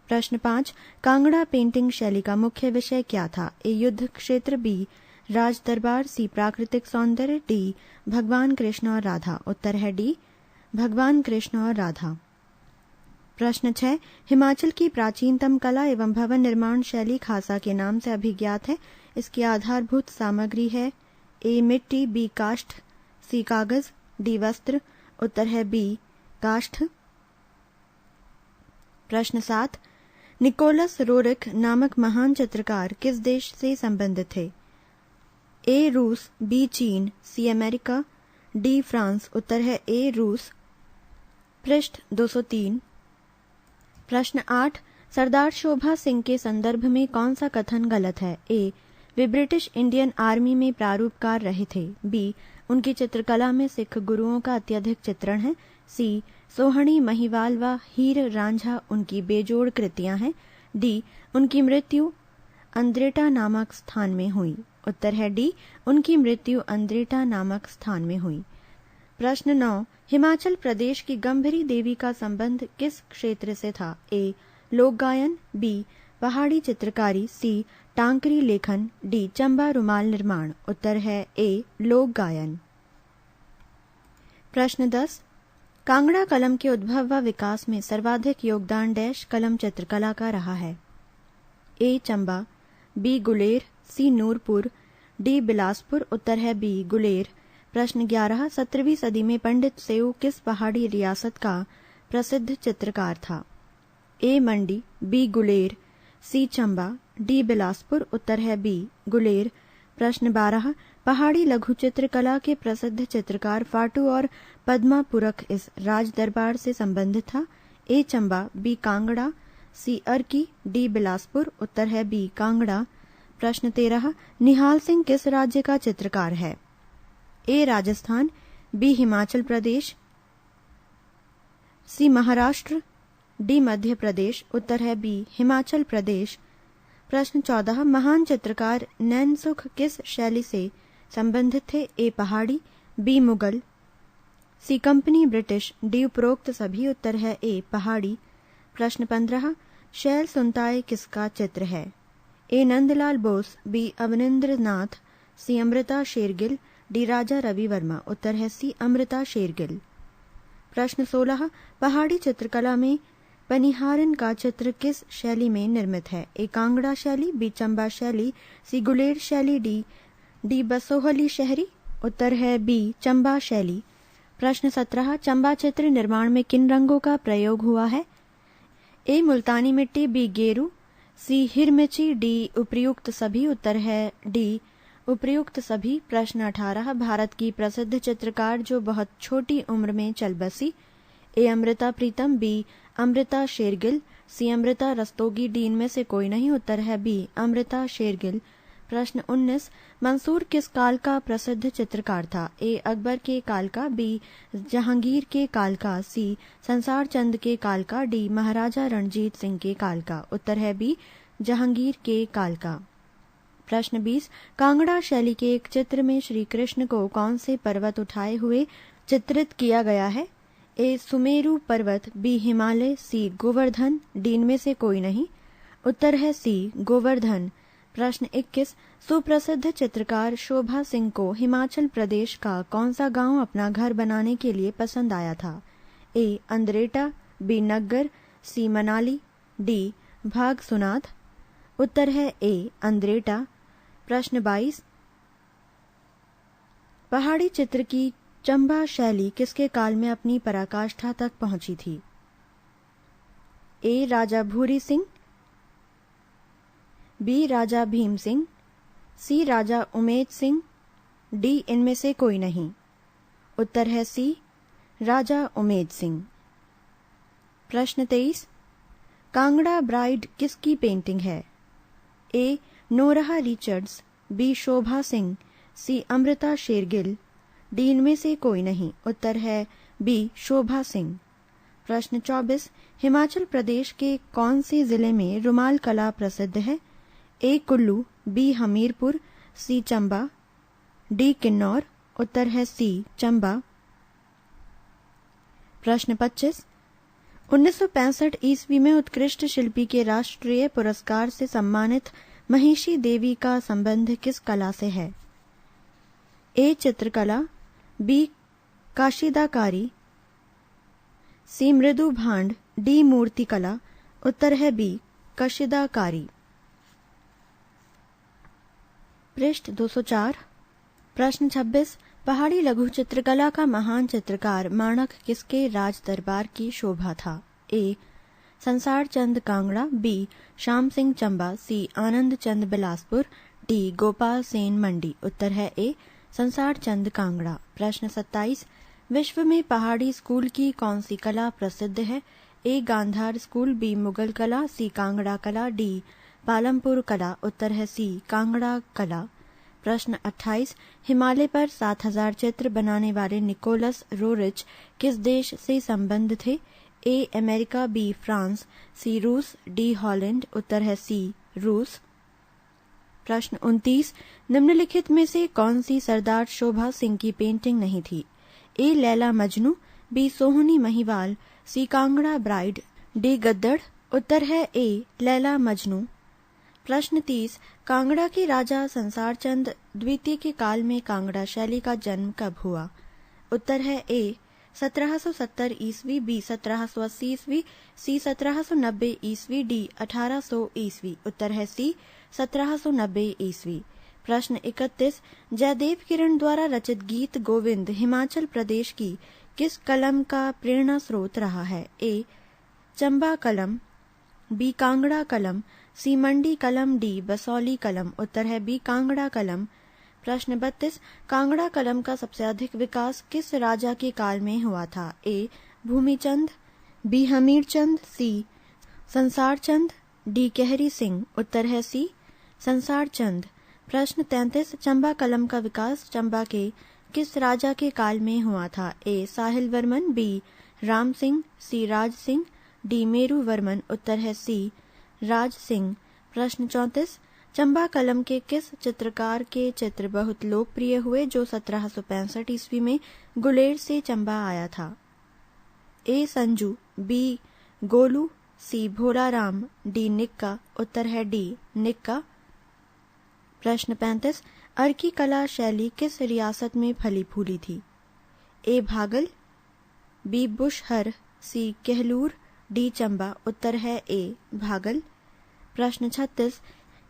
प्रश्न 5 कांगड़ा पेंटिंग शैली का मुख्य विषय क्या था? ए युद्ध क्षेत्र, बी राज दरबार, सी प्राकृतिक सौंदर्य, डी भगवान कृष्ण और राधा। उत्तर है डी भगवान कृष्ण और राधा। प्रश्न 6 हिमाचल की प्राचीनतम कला एवं भवन निर्माण शैली खासा के नाम से अभिज्ञात है। इसकी आधारभूत सामग्री है? ए मिट्टी, बी काष्ठ, सी कागज, डी वस्त्र। उत्तर है बी काष्ठ। प्रश्न 7 निकोलस रोरिक नामक महान चित्रकार किस देश से संबंधित थे? ए रूस, बी चीन, सी अमेरिका, डी फ्रांस। उत्तर है ए रूस। पृष्ठ 203। प्रश्न 8 सरदार शोभा सिंह के संदर्भ में कौन सा कथन गलत है? ए वे ब्रिटिश इंडियन आर्मी में प्रारूपकार रहे थे, बी उनकी चित्रकला में सिख गुरुओं का अत्यधिक चित्रण है, सी सोहनी, महिवाल व हीर रांझा उनकी बेजोड़ कृतियां हैं, डी उनकी मृत्यु अंद्रेटा नामक स्थान में हुई। उत्तर है डी उनकी मृत्यु अंद्रेटा नामक स्थान में हुई। प्रश्न 9 हिमाचल प्रदेश की गंभीरी देवी का संबंध किस क्षेत्र से था? ए लोक गायन, बी पहाड़ी चित्रकारी, सी टांकरी लेखन, डी चंबा रुमाल निर्माण। उत्तर है ए लोक गायन। प्रश्न 10 कांगड़ा कलम के उद्भव व विकास में सर्वाधिक योगदान डैश कलम चित्रकला का रहा है? A Chamba, B Guler, C Nurpur, D Bilaspur. उत्तर है बी गुलेर। प्रश्न 11 17वीं सदी में पंडित सेऊ किस पहाड़ी रियासत का प्रसिद्ध चित्रकार था? ए मंडी, बी गुलेर, सी चंबा, डी बिलासपुर। उत्तर है बी गुलेर। प्रश्न 12 पहाड़ी लघु चित्रकला के प्रसिद्ध चित्रकार फाटू और पद्मापुरख इस राज दरबार से संबंधित था? ए चंबा, बी कांगड़ा, सी अर्की, डी बिलासपुर। उत्तर है बी कांगड़ा। प्रश्न 13 निहाल सिंह किस राज्य का चित्रकार है? ए राजस्थान, बी हिमाचल प्रदेश, सी महाराष्ट्र, डी मध्य प्रदेश। उत्तर है बी हिमाचल प्रदेश। प्रश्न 14 महान चित्रकार नैनसुख किस शैली से संबंधित थे? ए पहाड़ी, बी मुगल, सी कंपनी ब्रिटिश, डी उपरोक्त सभी। उत्तर है ए पहाड़ी। प्रश्न 15 शैल सुनताए किसका चित्र है? ए नंदलाल बोस, बी अवनिंद्र नाथ, सी अमृता शेरगिल, डी राजा रवि वर्मा। उत्तर है सी अमृता शेरगिल। प्रश्न 16 पहाड़ी चित्रकला में पनिहारन का चित्र किस शैली में निर्मित है? ए कांगड़ा शैली, बी चंबा शैली, सी गुलेर शैली, डी बसोहली शहरी। उत्तर है बी चंबा शैली। प्रश्न 17 चंबा चित्र निर्माण में किन रंगों का प्रयोग हुआ है? ए मुल्तानी मिट्टी, बी गेरू, सी हिरमिची, डी उपर्युक्त सभी। उत्तर है डी उपर्युक्त सभी। प्रश्न 18 भारत की प्रसिद्ध चित्रकार जो बहुत छोटी उम्र में चल बसी? ए अमृता प्रीतम, बी अमृता शेरगिल, सी अमृता रस्तोगी, डी इनमें से कोई नहीं। उत्तर है बी अमृता शेरगिल। प्रश्न 19 मंसूर किस काल का प्रसिद्ध चित्रकार था? ए अकबर के काल का, बी जहांगीर के काल का, सी संसार चंद के काल का, डी महाराजा रणजीत सिंह के काल का। उत्तर है बी जहांगीर के काल का। प्रश्न 20 कांगड़ा शैली के एक चित्र में श्री कृष्ण को कौन से पर्वत उठाए हुए चित्रित किया गया है? ए सुमेरु पर्वत, बी हिमालय, सी गोवर्धन, डी इनमें से कोई नहीं। उत्तर है सी गोवर्धन। प्रश्न 21 सुप्रसिद्ध चित्रकार शोभा सिंह को हिमाचल प्रदेश का कौन सा गांव अपना घर बनाने के लिए पसंद आया था? ए अंद्रेटा, बी नग्गर, सी मनाली, डी भागसुनाद। उत्तर है ए अंद्रेटा। प्रश्न 22 पहाड़ी चित्र की चंबा शैली किसके काल में अपनी पराकाष्ठा तक पहुंची थी? ए राजा भूरी सिंह, बी राजा भीम सिंह, सी राजा उमेद सिंह, डी इनमें से कोई नहीं। उत्तर है सी राजा उमेद सिंह। प्रश्न 23 कांगड़ा ब्राइड किसकी पेंटिंग है? ए नोराह रिचर्ड्स, बी शोभा सिंह, सी अमृता शेरगिल, डी इनमें से कोई नहीं। उत्तर है बी शोभा सिंह। प्रश्न 24 हिमाचल प्रदेश के कौन से जिले में रुमाल कला प्रसिद्ध है? ए कुल्लू, बी हमीरपुर, सी चंबा, डी किन्नौर। उत्तर है सी चंबा। प्रश्न 25 1965 ईस्वी में उत्कृष्ट शिल्पी के राष्ट्रीय पुरस्कार से सम्मानित महिषी देवी का संबंध किस कला से है? ए चित्रकला, बी काशीदाकारी, सी मृदु भांड, डी मूर्ति कला। उत्तर है बी कशिदाकारी। पृष्ठ 204 प्रश्न 26 पहाड़ी लघु चित्रकला का महान चित्रकार माणक किसके राज दरबार की शोभा था? ए संसार चंद कांगड़ा, बी श्याम सिंह चंबा, सी आनंद चंद बिलासपुर, डी गोपाल सेन मंडी। उत्तर है ए संसार चंद कांगड़ा। प्रश्न 27 विश्व में पहाड़ी स्कूल की कौन सी कला प्रसिद्ध है? ए गांधार स्कूल, बी मुगल कला, सी कांगड़ा कला, डी पालमपुर कला। उत्तर है सी कांगड़ा कला। प्रश्न 28 हिमालय पर 7000 चित्र बनाने वाले निकोलस रोरिच किस देश से संबद्ध थे? ए अमेरिका, बी फ्रांस, सी रूस, डी हॉलैंड। उत्तर है सी रूस। प्रश्न 29 निम्नलिखित में से कौन सी सरदार शोभा सिंह की पेंटिंग नहीं थी? ए लैला मजनू, बी सोहनी महिवाल, सी कांगड़ा ब्राइड, डी गद्दड़। उत्तर है ए लैला मजनू। प्रश्न 30 कांगड़ा के राजा संसार चंद द्वितीय के काल में कांगड़ा शैली का जन्म कब हुआ? उत्तर है ए 1770 ईस्वी, बी 1780 ईस्वी, सी 1790 ईस्वी, डी 1800 ईस्वी। उत्तर है सी 1790 ईस्वी। प्रश्न 31 जयदेव किरण द्वारा रचित गीत गोविंद हिमाचल प्रदेश की किस कलम का प्रेरणा स्रोत रहा है? ए चंबा कलम, बी कांगड़ा कलम, सी मंडी कलम, डी बसौली कलम। उत्तर है बी कांगड़ा कलम। प्रश्न 32 कांगड़ा कलम का सबसे अधिक विकास किस राजा के काल में हुआ था? ए भूमिचंद, बी हमीरचंद, सी संसार चंद, डी केहरी सिंह। उत्तर है सी संसार चंद। प्रश्न 33 चंबा कलम का विकास चंबा के किस राजा के काल में हुआ था? ए साहिल वर्मन, बी राम सिंह, सी राज सिंह, डी मेरू वर्मन। उत्तर है सी राज सिंह। प्रश्न 34 चंबा कलम के किस चित्रकार के चित्र बहुत लोकप्रिय हुए जो 1765 ईस्वी में गुलेर से चंबा आया था? ए संजू, बी गोलू, सी भोलाराम, डी निक्का। उत्तर है डी निक्का। प्रश्न 35 अर्की कला शैली किस रियासत में फली फूली थी? ए भागल, बी बुशहर, सी केहलूर, डी चंबा। उत्तर है ए भागल। प्रश्न 36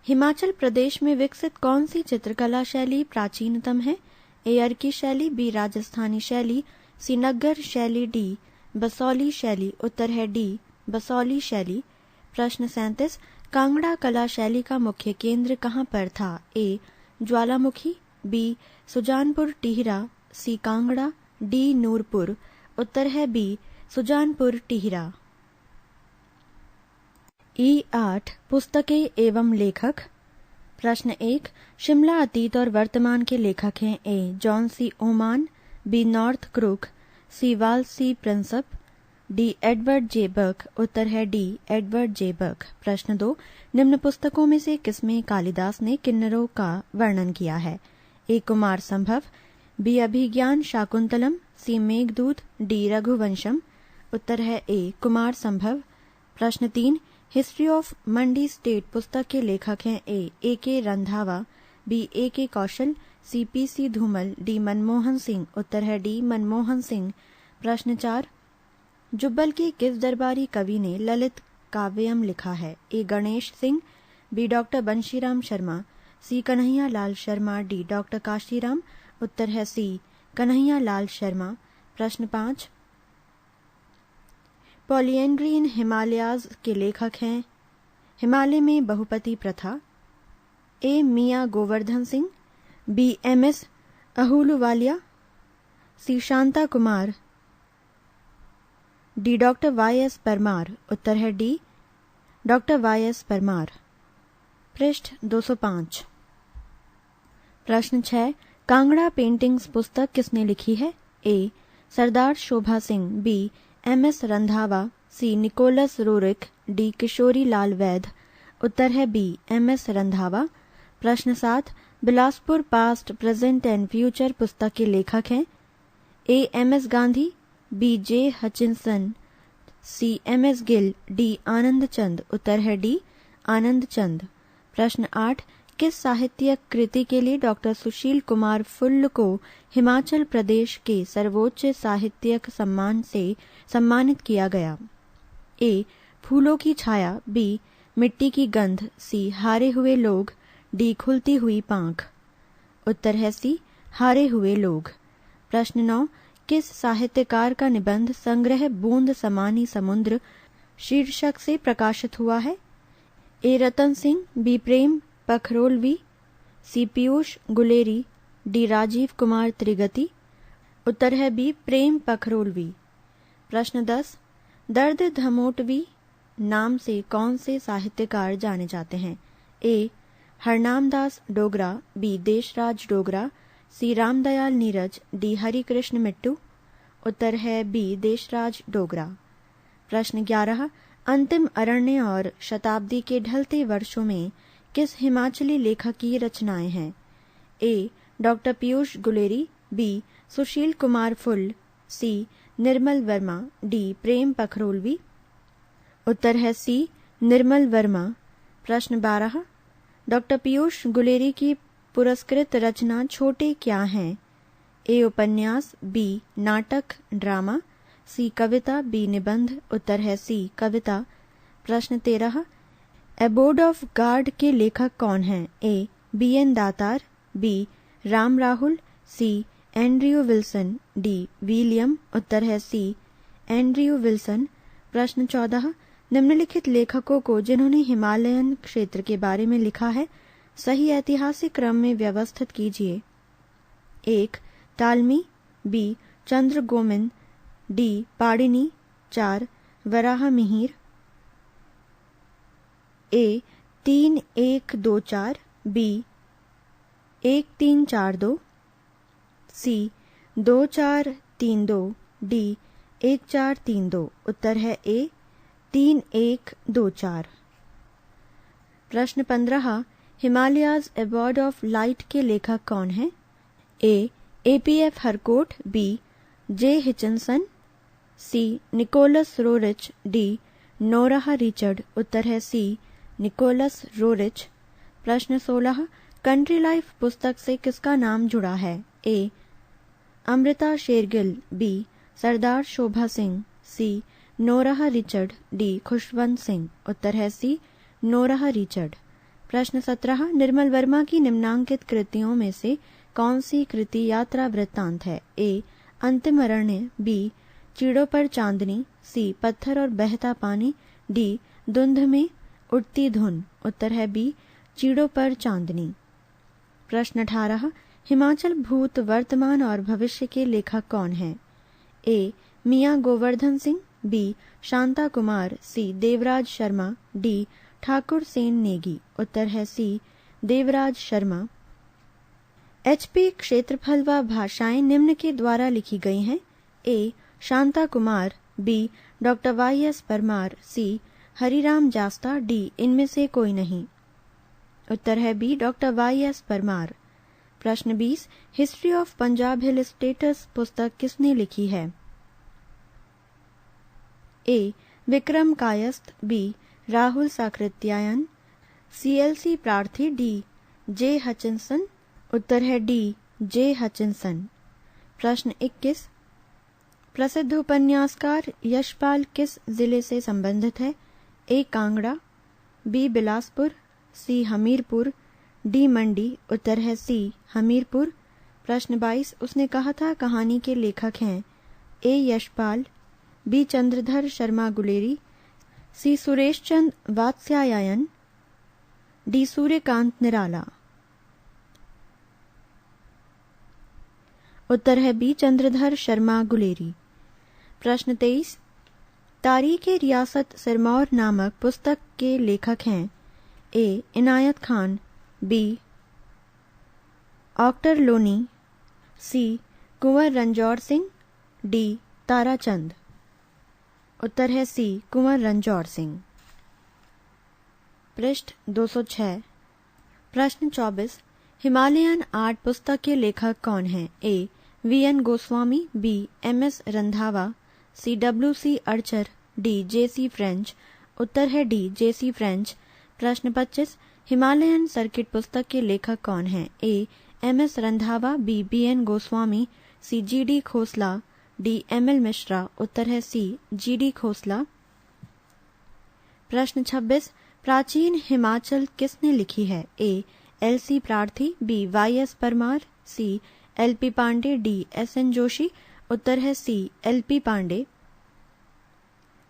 हिमाचल प्रदेश में विकसित कौन सी चित्रकला शैली प्राचीनतम है? ए अर्की शैली, बी राजस्थानी शैली, सी नग्गर शैली, डी बसौली शैली। उत्तर है डी बसौली शैली। प्रश्न 37 कांगड़ा कला शैली का मुख्य केंद्र कहाँ पर था? ए ज्वालामुखी, बी सुजानपुर टिहरा, सी कांगड़ा, डी नूरपुर। उत्तर है बी सुजानपुर टिहरा। E8 पुस्तकें एवं लेखक। प्रश्न 1 शिमला अतीत और वर्तमान के लेखक हैं? A John C Oman, B North Crooke, C Val C Prinsep, D Edward J Burke. उत्तर है डी एडवर्ड जे बर्क। प्रश्न 2 निम्न पुस्तकों में से किसमें कालिदास ने किन्नरों का वर्णन किया है? ए कुमार संभव, बी अभिज्ञान शाकुंतलम, सी मेघदूत, डी रघुवंशम। उत्तर है ए कुमार संभव। प्रश्न 3, हिस्ट्री ऑफ मंडी स्टेट पुस्तक के लेखक हैं ए के Randhawa, B A K Kaushal, C P C Dhumal, D Manmohan Singh. उत्तर है डी मनमोहन सिंह। प्रश्न 4, जुब्बल के किस दरबारी कवि ने ललित काव्यम लिखा है? ए गणेश सिंह, बी डॉक्टर बंशीराम शर्मा, सी कन्हैया लाल शर्मा, डी डॉक्टर काशीराम। उत्तर है सी कन्हैया लाल शर्मा। प्रश्न 5, पॉलिएंड्री इन हिमालयाज के लेखक हैं? हिमालय में बहुपति प्रथा, A Mian Goverdhan Singh, B M S Ahluwalia, C Shanta Kumar, D doctor Y S Parmar. उत्तर है D doctor Y S Parmar. पृष्ठ 205। प्रश्न 6, कांगड़ा पेंटिंग्स पुस्तक किसने लिखी है? A Sardar Shobha Singh, B M S Randhawa, C Nicholas Roerich, D Kishori Lal Vaid. उत्तर है बी एम एस रंधावा। प्रश्न 7, Bilaspur past present and future पुस्तक के लेखक हैं? A M S Gandhi, B J Hutchison, C M S Gill, D Anand Chand. उत्तर है डी आनंद चंद। प्रश्न 8, किस साहित्यिक कृति के लिए डॉक्टर सुशील कुमार फुल्ल को हिमाचल प्रदेश के सर्वोच्च साहित्यिक सम्मान से सम्मानित किया गया? ए फूलों की छाया, बी मिट्टी की गंध, सी हारे हुए लोग, डी खुलती हुई पांख। उत्तर है सी हारे हुए लोग। प्रश्न 9, किस साहित्यकार का निबंध संग्रह बूंद समानी समुद्र शीर्षक से प्रकाशित हुआ है? ए रतन सिंह, बी प्रेम पखरोलवी, सी पीयूष गुलेरी, डी राजीव कुमार त्रिगति। उत्तर है बी प्रेम पखरोलवी। प्रश्न 10, दर्द धमोटवी नाम से कौन से साहित्यकार जाने जाते हैं? ए हरनामदास डोगरा, बी देशराज डोगरा, सी रामदयाल नीरज, डी हरिकृष्ण मिट्टू। उत्तर है बी देशराज डोगरा। प्रश्न 11, अंतिम अरण्य और शताब्दी के ढलते वर्षों में किस हिमाचली लेखक की रचनाएं हैं? ए doctor Piyush Guleri, B Sushil Kumar full, सी निर्मल वर्मा, डी प्रेम पखरोलवी। उत्तर है सी निर्मल वर्मा। प्रश्न 12, डॉक्टर पीयूष गुलेरी की पुरस्कृत रचना छोटे क्या हैं? ए उपन्यास, बी नाटक ड्रामा, सी कविता, बी निबंध। उत्तर है सी कविता। प्रश्न 13, एबोर्ड ऑफ गार्ड के लेखक कौन हैं? A B N Datar, B Ram Rahul, C Andrew Wilson, D William. उत्तर है सी एंड्रयू विल्सन। प्रश्न 14, निम्नलिखित लेखकों को जिन्होंने हिमालयन क्षेत्र के बारे में लिखा है सही ऐतिहासिक क्रम में व्यवस्थित कीजिए। 1 तालमी, बी चंद्र गोमिन, डी पाडिनी, 4 वराह मिहिर। ए 3124, बी 1342, सी 2432, डी 1432। उत्तर है ए 3124। प्रश्न 15, हिमालयाज अवार्ड ऑफ लाइट के लेखक कौन हैं? ए एपीएफ हरकोट, बी जे हिचनसन, सी निकोलस रोरिच, डी नोराह रिचर्ड। उत्तर है सी निकोलस रोरिच। प्रश्न 16, कंट्री लाइफ पुस्तक से किसका नाम जुड़ा है? ए अमृता शेरगिल, बी सरदार शोभा सिंह, सी नोराह रिचर्ड, डी खुशवंत सिंह। उत्तर है सी नोराह रिचर्ड। प्रश्न 17, निर्मल वर्मा की निम्नांकित कृतियों में से कौन सी कृति यात्रा वृत्तांत है? ए अंतिम अरण्य, बी चीड़ों पर चांदनी, सी पत्थर और बहता पानी, डी धुंध में उठती धुन। उत्तर है बी चीड़ों पर चांदनी। प्रश्न 18, हिमाचल भूत वर्तमान और भविष्य के लेखक कौन हैं? ए मियाँ गोवर्धन सिंह, बी शांता कुमार, सी देवराज शर्मा, डी ठाकुर सेन नेगी। उत्तर है सी देवराज शर्मा। एचपी क्षेत्रफल व भाषाएं निम्न के द्वारा लिखी गई हैं। A Shanta Kumar, B doctor Y S Parmar, C Hariram Jasta, D इनमें से कोई नहीं। उत्तर है B doctor Y S Parmar. प्रश्न 20 history of Punjab hill states पुस्तक किसने लिखी है? A. Vikram Kayastha, B. Rahul Sankrityayan, CLC Prarthi, D. J Hutchison. उत्तर है डी. J Hutchinson. प्रश्न 21 प्रसिद्ध उपन्यासकार यशपाल किस जिले से संबंधित है? ए. कांगड़ा, बी. बिलासपुर, सी. हमीरपुर, डी. मंडी। उत्तर है सी. हमीरपुर। प्रश्न 22 उसने कहा था कहानी के लेखक हैं? ए. यशपाल, बी. चंद्रधर शर्मा गुलेरी, सी. सुरेश चंद वात्स्यायन, डी. सूर्यकांत निराला। उत्तर है बी. चंद्रधर शर्मा गुलेरी। प्रश्न 23 तारीख़ रियासत सिरमौर नामक पुस्तक के लेखक हैं? ए. इनायत खान, बी. ऑक्टर लोनी, सी. कुंवर रंजौर सिंह, डी. ताराचंद। उत्तर है सी. कुंवर रंजौर सिंह। पृष्ठ 206। प्रश्न 24 हिमालयन आर्ट पुस्तक के लेखक कौन हैं? A. VN Goswami, B. MS Randhawa, C. WC Archer, D. JC French. उत्तर है डी. JC French. प्रश्न 25 हिमालयन सर्किट पुस्तक के लेखक कौन हैं? A. MS Randhawa, B. BN Goswami, C. GD Khosla, D. ML Mishra. उत्तर है सी. GD खोसला। प्रश्न 26 प्राचीन हिमाचल किसने लिखी है? A. LC Prarthi, B. YS Parmar, C. LP Pandey, D. SN Joshi. उत्तर है सी. LP पांडे।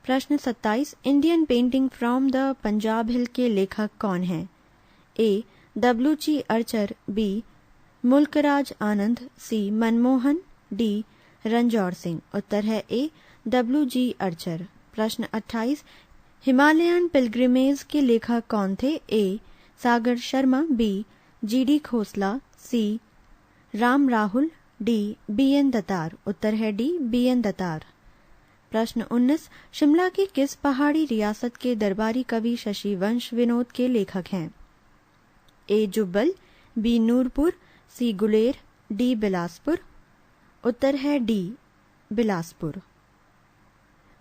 प्रश्न 27 Indian painting from the Punjab hill के लेखक कौन हैं? A. WG Archer, B. Mulkraj Anand, C. Manmohan, D. Ranjaur Singh. उत्तर है ए. WG Archer. प्रश्न 28 हिमालयन पिलग्रिमेज के लेखक कौन थे? ए. सागर शर्मा, बी. GD खोसला, सी. राम राहुल, डी. BN दत्तार। उत्तर है डी. BN दत्तार। प्रश्न 19 शिमला की किस पहाड़ी रियासत के दरबारी कवि शशि वंश विनोद के लेखक हैं? ए. जुब्बल, बी. नूरपुर, सी. गुलेर, डी. बिलासपुर। उत्तर है डी. बिलासपुर।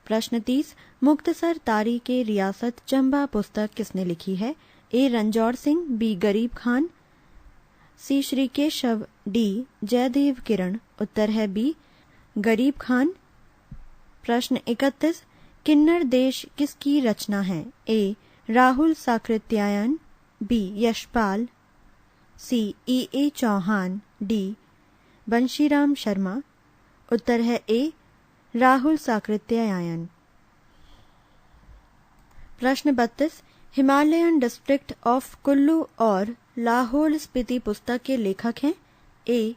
प्रश्न 30 मुक्तसर तारीख़ रियासत चंबा पुस्तक किसने लिखी है? ए. रंजौर सिंह, बी. गरीब खान, सी. श्री केशव, डी. जयदेव किरण। उत्तर है बी. गरीब खान। प्रश्न 31 किन्नर देश किसकी रचना है? ए. राहुल साकृत्यायन, बी. यशपाल, सी. E. चौहान, डी. बंशीराम शर्मा। उत्तर है ए. राहुल साकृत्यायन। प्रश्न 32 हिमालयन डिस्ट्रिक्ट ऑफ कुल्लू और लाहौल स्पीति पुस्तक के लेखक हैं? A.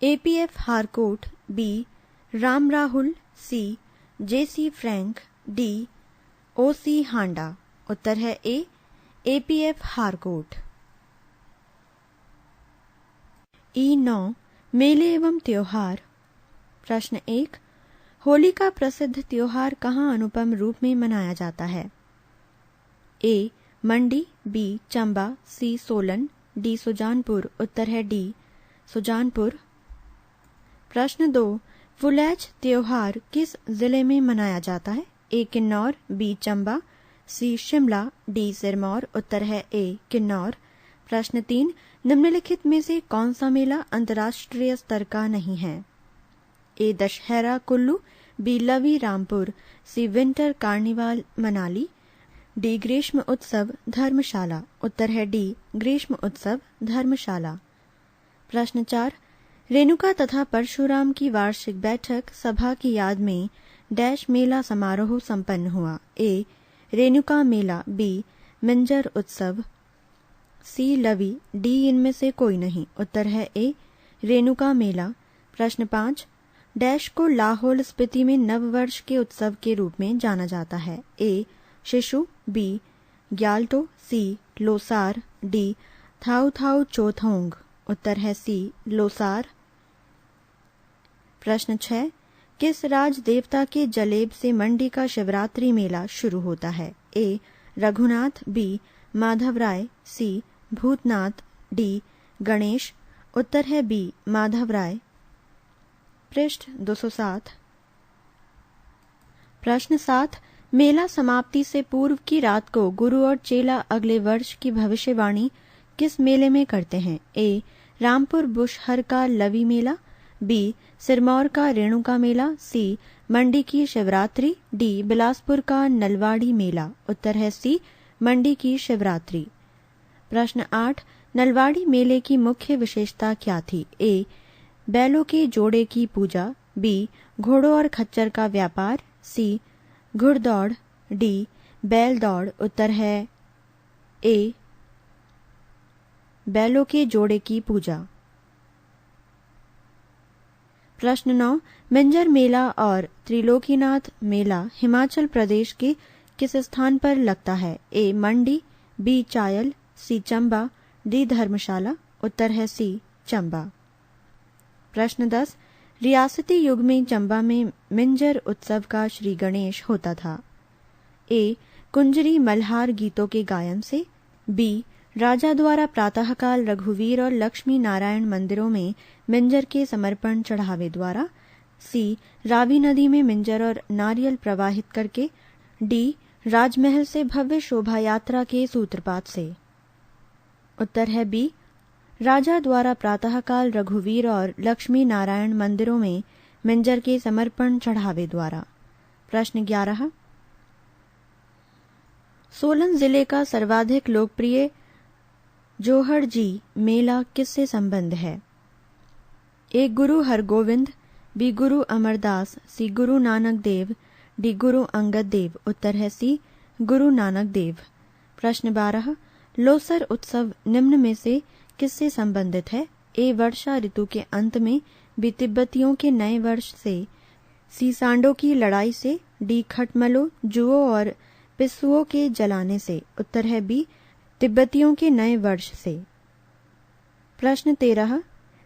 APF Harcourt, B. Ram Rahul, C. JC Frank, D. OC Handa. उत्तर है ए. APF Harcourt. E9 मेले एवं त्योहार। प्रश्न 1 होली का प्रसिद्ध त्योहार कहाँ अनुपम रूप में मनाया जाता है? ए. मंडी, बी. चंबा, सी. सोलन, डी. सुजानपुर। उत्तर है डी. सुजानपुर। प्रश्न 2 फुलैच त्योहार किस जिले में मनाया जाता है? ए. किन्नौर, बी. चंबा, सी. शिमला, डी. सिरमौर। उत्तर है ए. किन्नौर। प्रश्न 3 निम्नलिखित में से कौन सा मेला अंतर्राष्ट्रीय स्तर का नहीं है? A. Dussehra Kullu, B. Lavi Rampur, C. Winter carnival Manali, D. ग्रीष्म उत्सव धर्मशाला। उत्तर है डी. ग्रीष्म उत्सव धर्मशाला। प्रश्न 4 रेणुका तथा परशुराम की वार्षिक बैठक सभा की याद में डैश मेला समारोह संपन्न हुआ? ए. रेणुका मेला, बी. मिंजर उत्सव, सी. लवी, डी. इनमें से कोई नहीं। उत्तर है ए. रेणुका मेला। प्रश्न 5 डैश को लाहौल स्पीति में नववर्ष के उत्सव के रूप में जाना जाता है? ए. शिशु, बी. ग्याल्टो, सी. लोसार, डी. थाउ थाउ चोथोंग। उत्तर है सी. लोसार। प्रश्न 6 किस राज देवता के जलेब से मंडी का शिवरात्रि मेला शुरू होता है? ए. रघुनाथ, बी. माधवराय, सी. भूतनाथ, डी. गणेश। उत्तर है बी माधव राय। पृष्ठ 207। प्रश्न 7, मेला समाप्ति से पूर्व की रात को गुरु और चेला अगले वर्ष की भविष्यवाणी किस मेले में करते हैं? ए रामपुर बुशहर का लवी मेला, बी सिरमौर का रेणुका मेला, सी मंडी की शिवरात्रि, डी बिलासपुर का नलवाड़ी मेला। उत्तर है सी मंडी की शिवरात्रि। प्रश्न 8, नलवाड़ी मेले की मुख्य विशेषता क्या थी? ए बैलों के जोड़े की पूजा, बी घोड़ों और खच्चर का व्यापार, सी घुड़दौड़, डी बैल दौड़। उत्तर है ए बैलों के जोड़े की पूजा। प्रश्न 9, मिंजर मेला और त्रिलोकीनाथ मेला हिमाचल प्रदेश के किस स्थान पर लगता है? ए मंडी, बी चायल, सी चंबा, डी धर्मशाला। उत्तर है सी चंबा। प्रश्न 10, रियासती युग में चंबा में मिंजर उत्सव का श्री गणेश होता था। ए कुंजरी मल्हार गीतों के गायन से, बी राजा द्वारा प्रातःकाल रघुवीर और लक्ष्मी नारायण मंदिरों में मिंजर के समर्पण चढ़ावे द्वारा, सी रावी नदी में मिंजर और नारियल प्रवाहित करके, डी राजमहल से भव्य शोभा यात्रा के सूत्रपात से। उत्तर है बी राजा द्वारा प्रातःकाल रघुवीर और लक्ष्मी नारायण मंदिरों में मिंजर के समर्पण चढ़ावे द्वारा। प्रश्न 11, सोलन जिले का सर्वाधिक लोकप्रिय जोहड़ जी मेला किससे संबंध है? ए गुरु हरगोविंद, बी गुरु अमरदास, सी गुरु नानक देव, डी गुरु अंगद देव। उत्तर है सी गुरु नानक देव। प्रश्न 12, लोसर उत्सव निम्न में से किससे संबंधित है? ए वर्षा ऋतु के अंत में, बी तिब्बतियों के नए वर्ष से, सी सांडों की लड़ाई से, डी खटमलों, जुओं और पिस्सुओं के जलाने से। उत्तर है बी तिब्बतियों के नए वर्ष से। प्रश्न 13,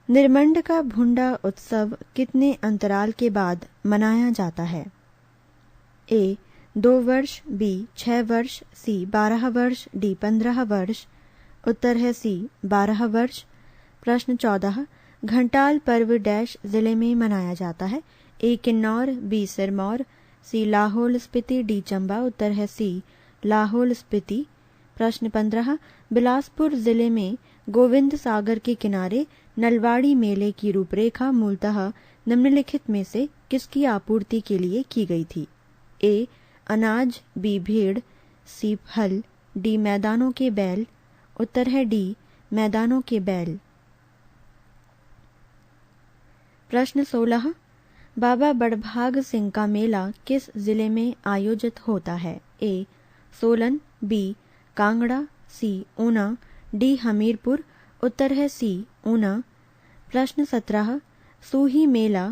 निर्मंड का भुंडा उत्सव कितने अंतराल के बाद मनाया जाता है? ए 2 वर्ष, बी 6 वर्ष, सी 12 वर्ष, डी 15 वर्ष। उत्तर है सी 12 वर्ष। प्रश्न 14, घंटाल पर्व डैश जिले में मनाया जाता है? ए किन्नौर, बी सिरमौर, सी लाहौल स्पीति, डी चंबा। उत्तर है सी लाहौल स्पीति। प्रश्न 15, बिलासपुर जिले में गोविंद सागर के किनारे नलवाड़ी मेले की रूपरेखा मूलतः निम्नलिखित में से किसकी आपूर्ति के लिए की गई थी? ए अनाज, बी भीड़, सी फल, डी मैदानों के बैल। उत्तर है डी मैदानों के बैल। प्रश्न 16, बाबा बड़भाग सिंह का मेला किस जिले में आयोजित होता है? ए सोलन, बी कांगड़ा, सी ऊना, डी हमीरपुर। उत्तर है सी ऊना। प्रश्न 17, सूही मेला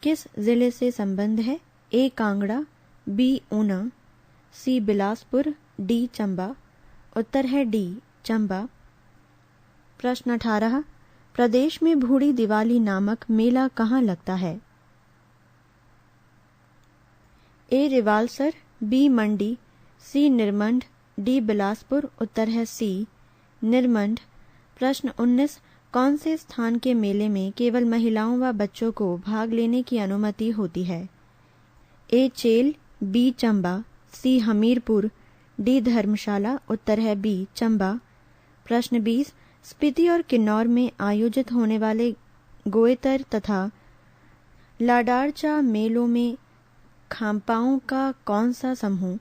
किस जिले से संबंध है? ए कांगड़ा, बी ऊना, सी बिलासपुर, डी चंबा। उत्तर है डी चंबा। प्रश्न 18, प्रदेश में बूढ़ी दिवाली नामक मेला कहाँ लगता है? ए रिवालसर, बी मंडी, सी निर्मंड, डी बिलासपुर। उत्तर है सी निर्मंड। प्रश्न 19, कौन से स्थान के मेले में केवल महिलाओं व बच्चों को भाग लेने की अनुमति होती है? ए चेल, बी चंबा, सी हमीरपुर, डी धर्मशाला। उत्तर है बी चंबा। प्रश्न 20, स्पीति और किन्नौर में आयोजित होने वाले गोएतर तथा लाडारचा मेलों में खाम्पाओं का कौन सा समूह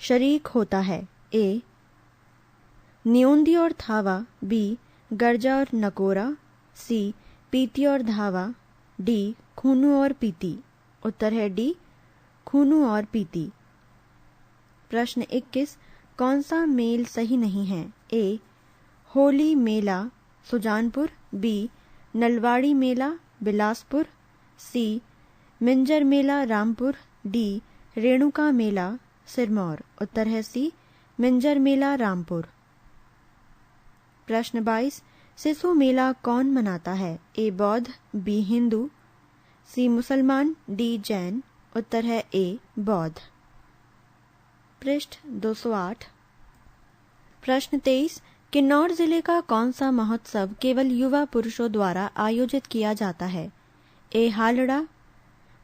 शरीक होता है? ए न्योंदी और थावा, बी गर्जा और नकोरा, सी पीती और धावा, डी खूनू और पीती। उत्तर है डी खूनू और पीती। प्रश्न 21, कौन सा मेल सही नहीं है? ए होली मेला सुजानपुर, बी नलवाड़ी मेला बिलासपुर, सी मिंजर मेला रामपुर, डी रेणुका मेला सिरमौर। उत्तर है सी मिंजर मेला रामपुर। प्रश्न 22, सिसु मेला कौन मनाता है? ए बौद्ध, बी हिंदू, सी मुसलमान, डी जैन। उत्तर है ए बौद्ध। पृष्ठ 208। प्रश्न 23, किन्नौर जिले का कौन सा महोत्सव केवल युवा पुरुषों द्वारा आयोजित किया जाता है? ए हालड़ा,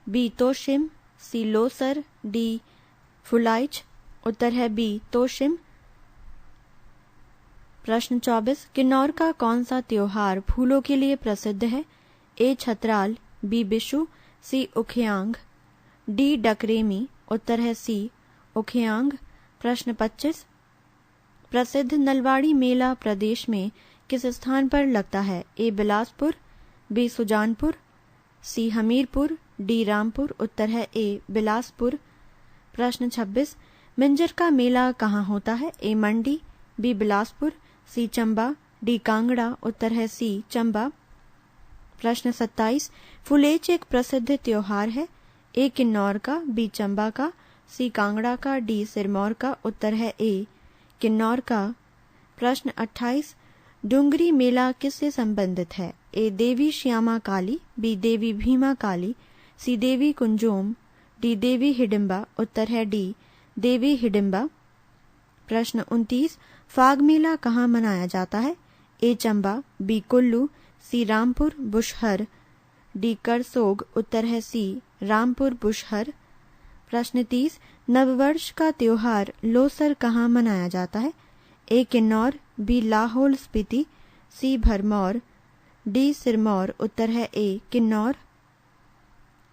बी तोशिम, सी लोसर, डी फुलाइच। उत्तर है बी तोशिम। प्रश्न 24, किन्नौर का कौन सा त्योहार फूलों के लिए प्रसिद्ध है? ए छतराल, बी बिशु, सी उखियांग, डी डकरेमी। उत्तर है सी उखियांग। प्रश्न 25, प्रसिद्ध नलवाड़ी मेला प्रदेश में किस स्थान पर लगता है? ए बिलासपुर, बी सुजानपुर, सी हमीरपुर, डी रामपुर। उत्तर है ए बिलासपुर। प्रश्न 26, मिंजर का मेला कहाँ होता है? ए मंडी, बी बिलासपुर, सी चंबा, डी कांगड़ा। उत्तर है सी चंबा। प्रश्न 27, फुलेच एक प्रसिद्ध त्योहार है? ए किन्नौर का, बी चंबा का, सी कांगड़ा का, डी सिरमौर का। उत्तर है ए किन्नौर का। प्रश्न 28, डुंगरी मेला किससे संबंधित है? ए देवी श्यामा काली, बी देवी भीमा काली, सी देवी कुंजोम, डी देवी हिडिंबा। उत्तर है डी देवी हिडिंबा। प्रश्न 29, फाग मेला कहाँ मनाया जाता है? A Chamba, B Kullu, C Rampur Bushahr, D Karsog. उत्तर है सी रामपुर बुशहर। प्रश्न 30, नववर्ष का त्योहार लोसर कहाँ मनाया जाता है? ए किन्नौर, बी लाहौल स्पीति, सी भरमौर, डी सिरमौर। उत्तर है ए किन्नौर।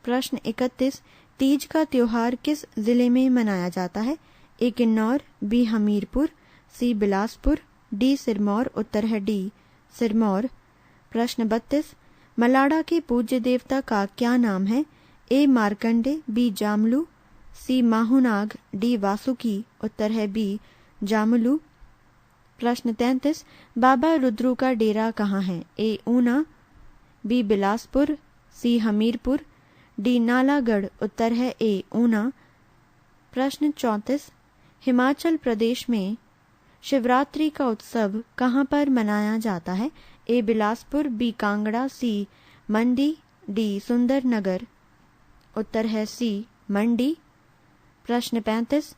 प्रश्न 31, तीज का त्योहार किस जिले में मनाया जाता है? ए किन्नौर, बी हमीरपुर, सी बिलासपुर, डी सिरमौर। उत्तर है डी सिरमौर। प्रश्न 32, मलाड़ा के पूज्य देवता का क्या नाम है? ए मार्कंडे, बी जामलू, सी माहुनाग, डी वासुकी। उत्तर है बी जामलू। प्रश्न 33, बाबा रुद्रू का डेरा कहाँ है? ए ऊना, बी बिलासपुर, सी हमीरपुर, डी नालागढ़। उत्तर है ए ऊना। प्रश्न 34, हिमाचल प्रदेश में शिवरात्रि का उत्सव कहाँ पर मनाया जाता है? ए बिलासपुर, बी कांगड़ा, सी मंडी, डी सुंदरनगर। उत्तर है सी मंडी। प्रश्न 35,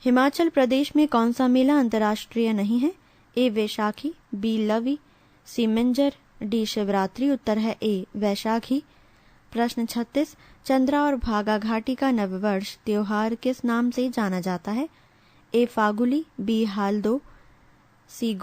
हिमाचल प्रदेश में कौन सा मेला अंतर्राष्ट्रीय नहीं है? ए वैशाखी, बी लवी, सी मिंजर, डी शिवरात्रि। उत्तर है ए वैशाखी। प्रश्न 36, चंद्रा और भागा घाटी का नववर्ष त्योहार किस नाम से जाना जाता है? ए फागुली, बी हालदो, सी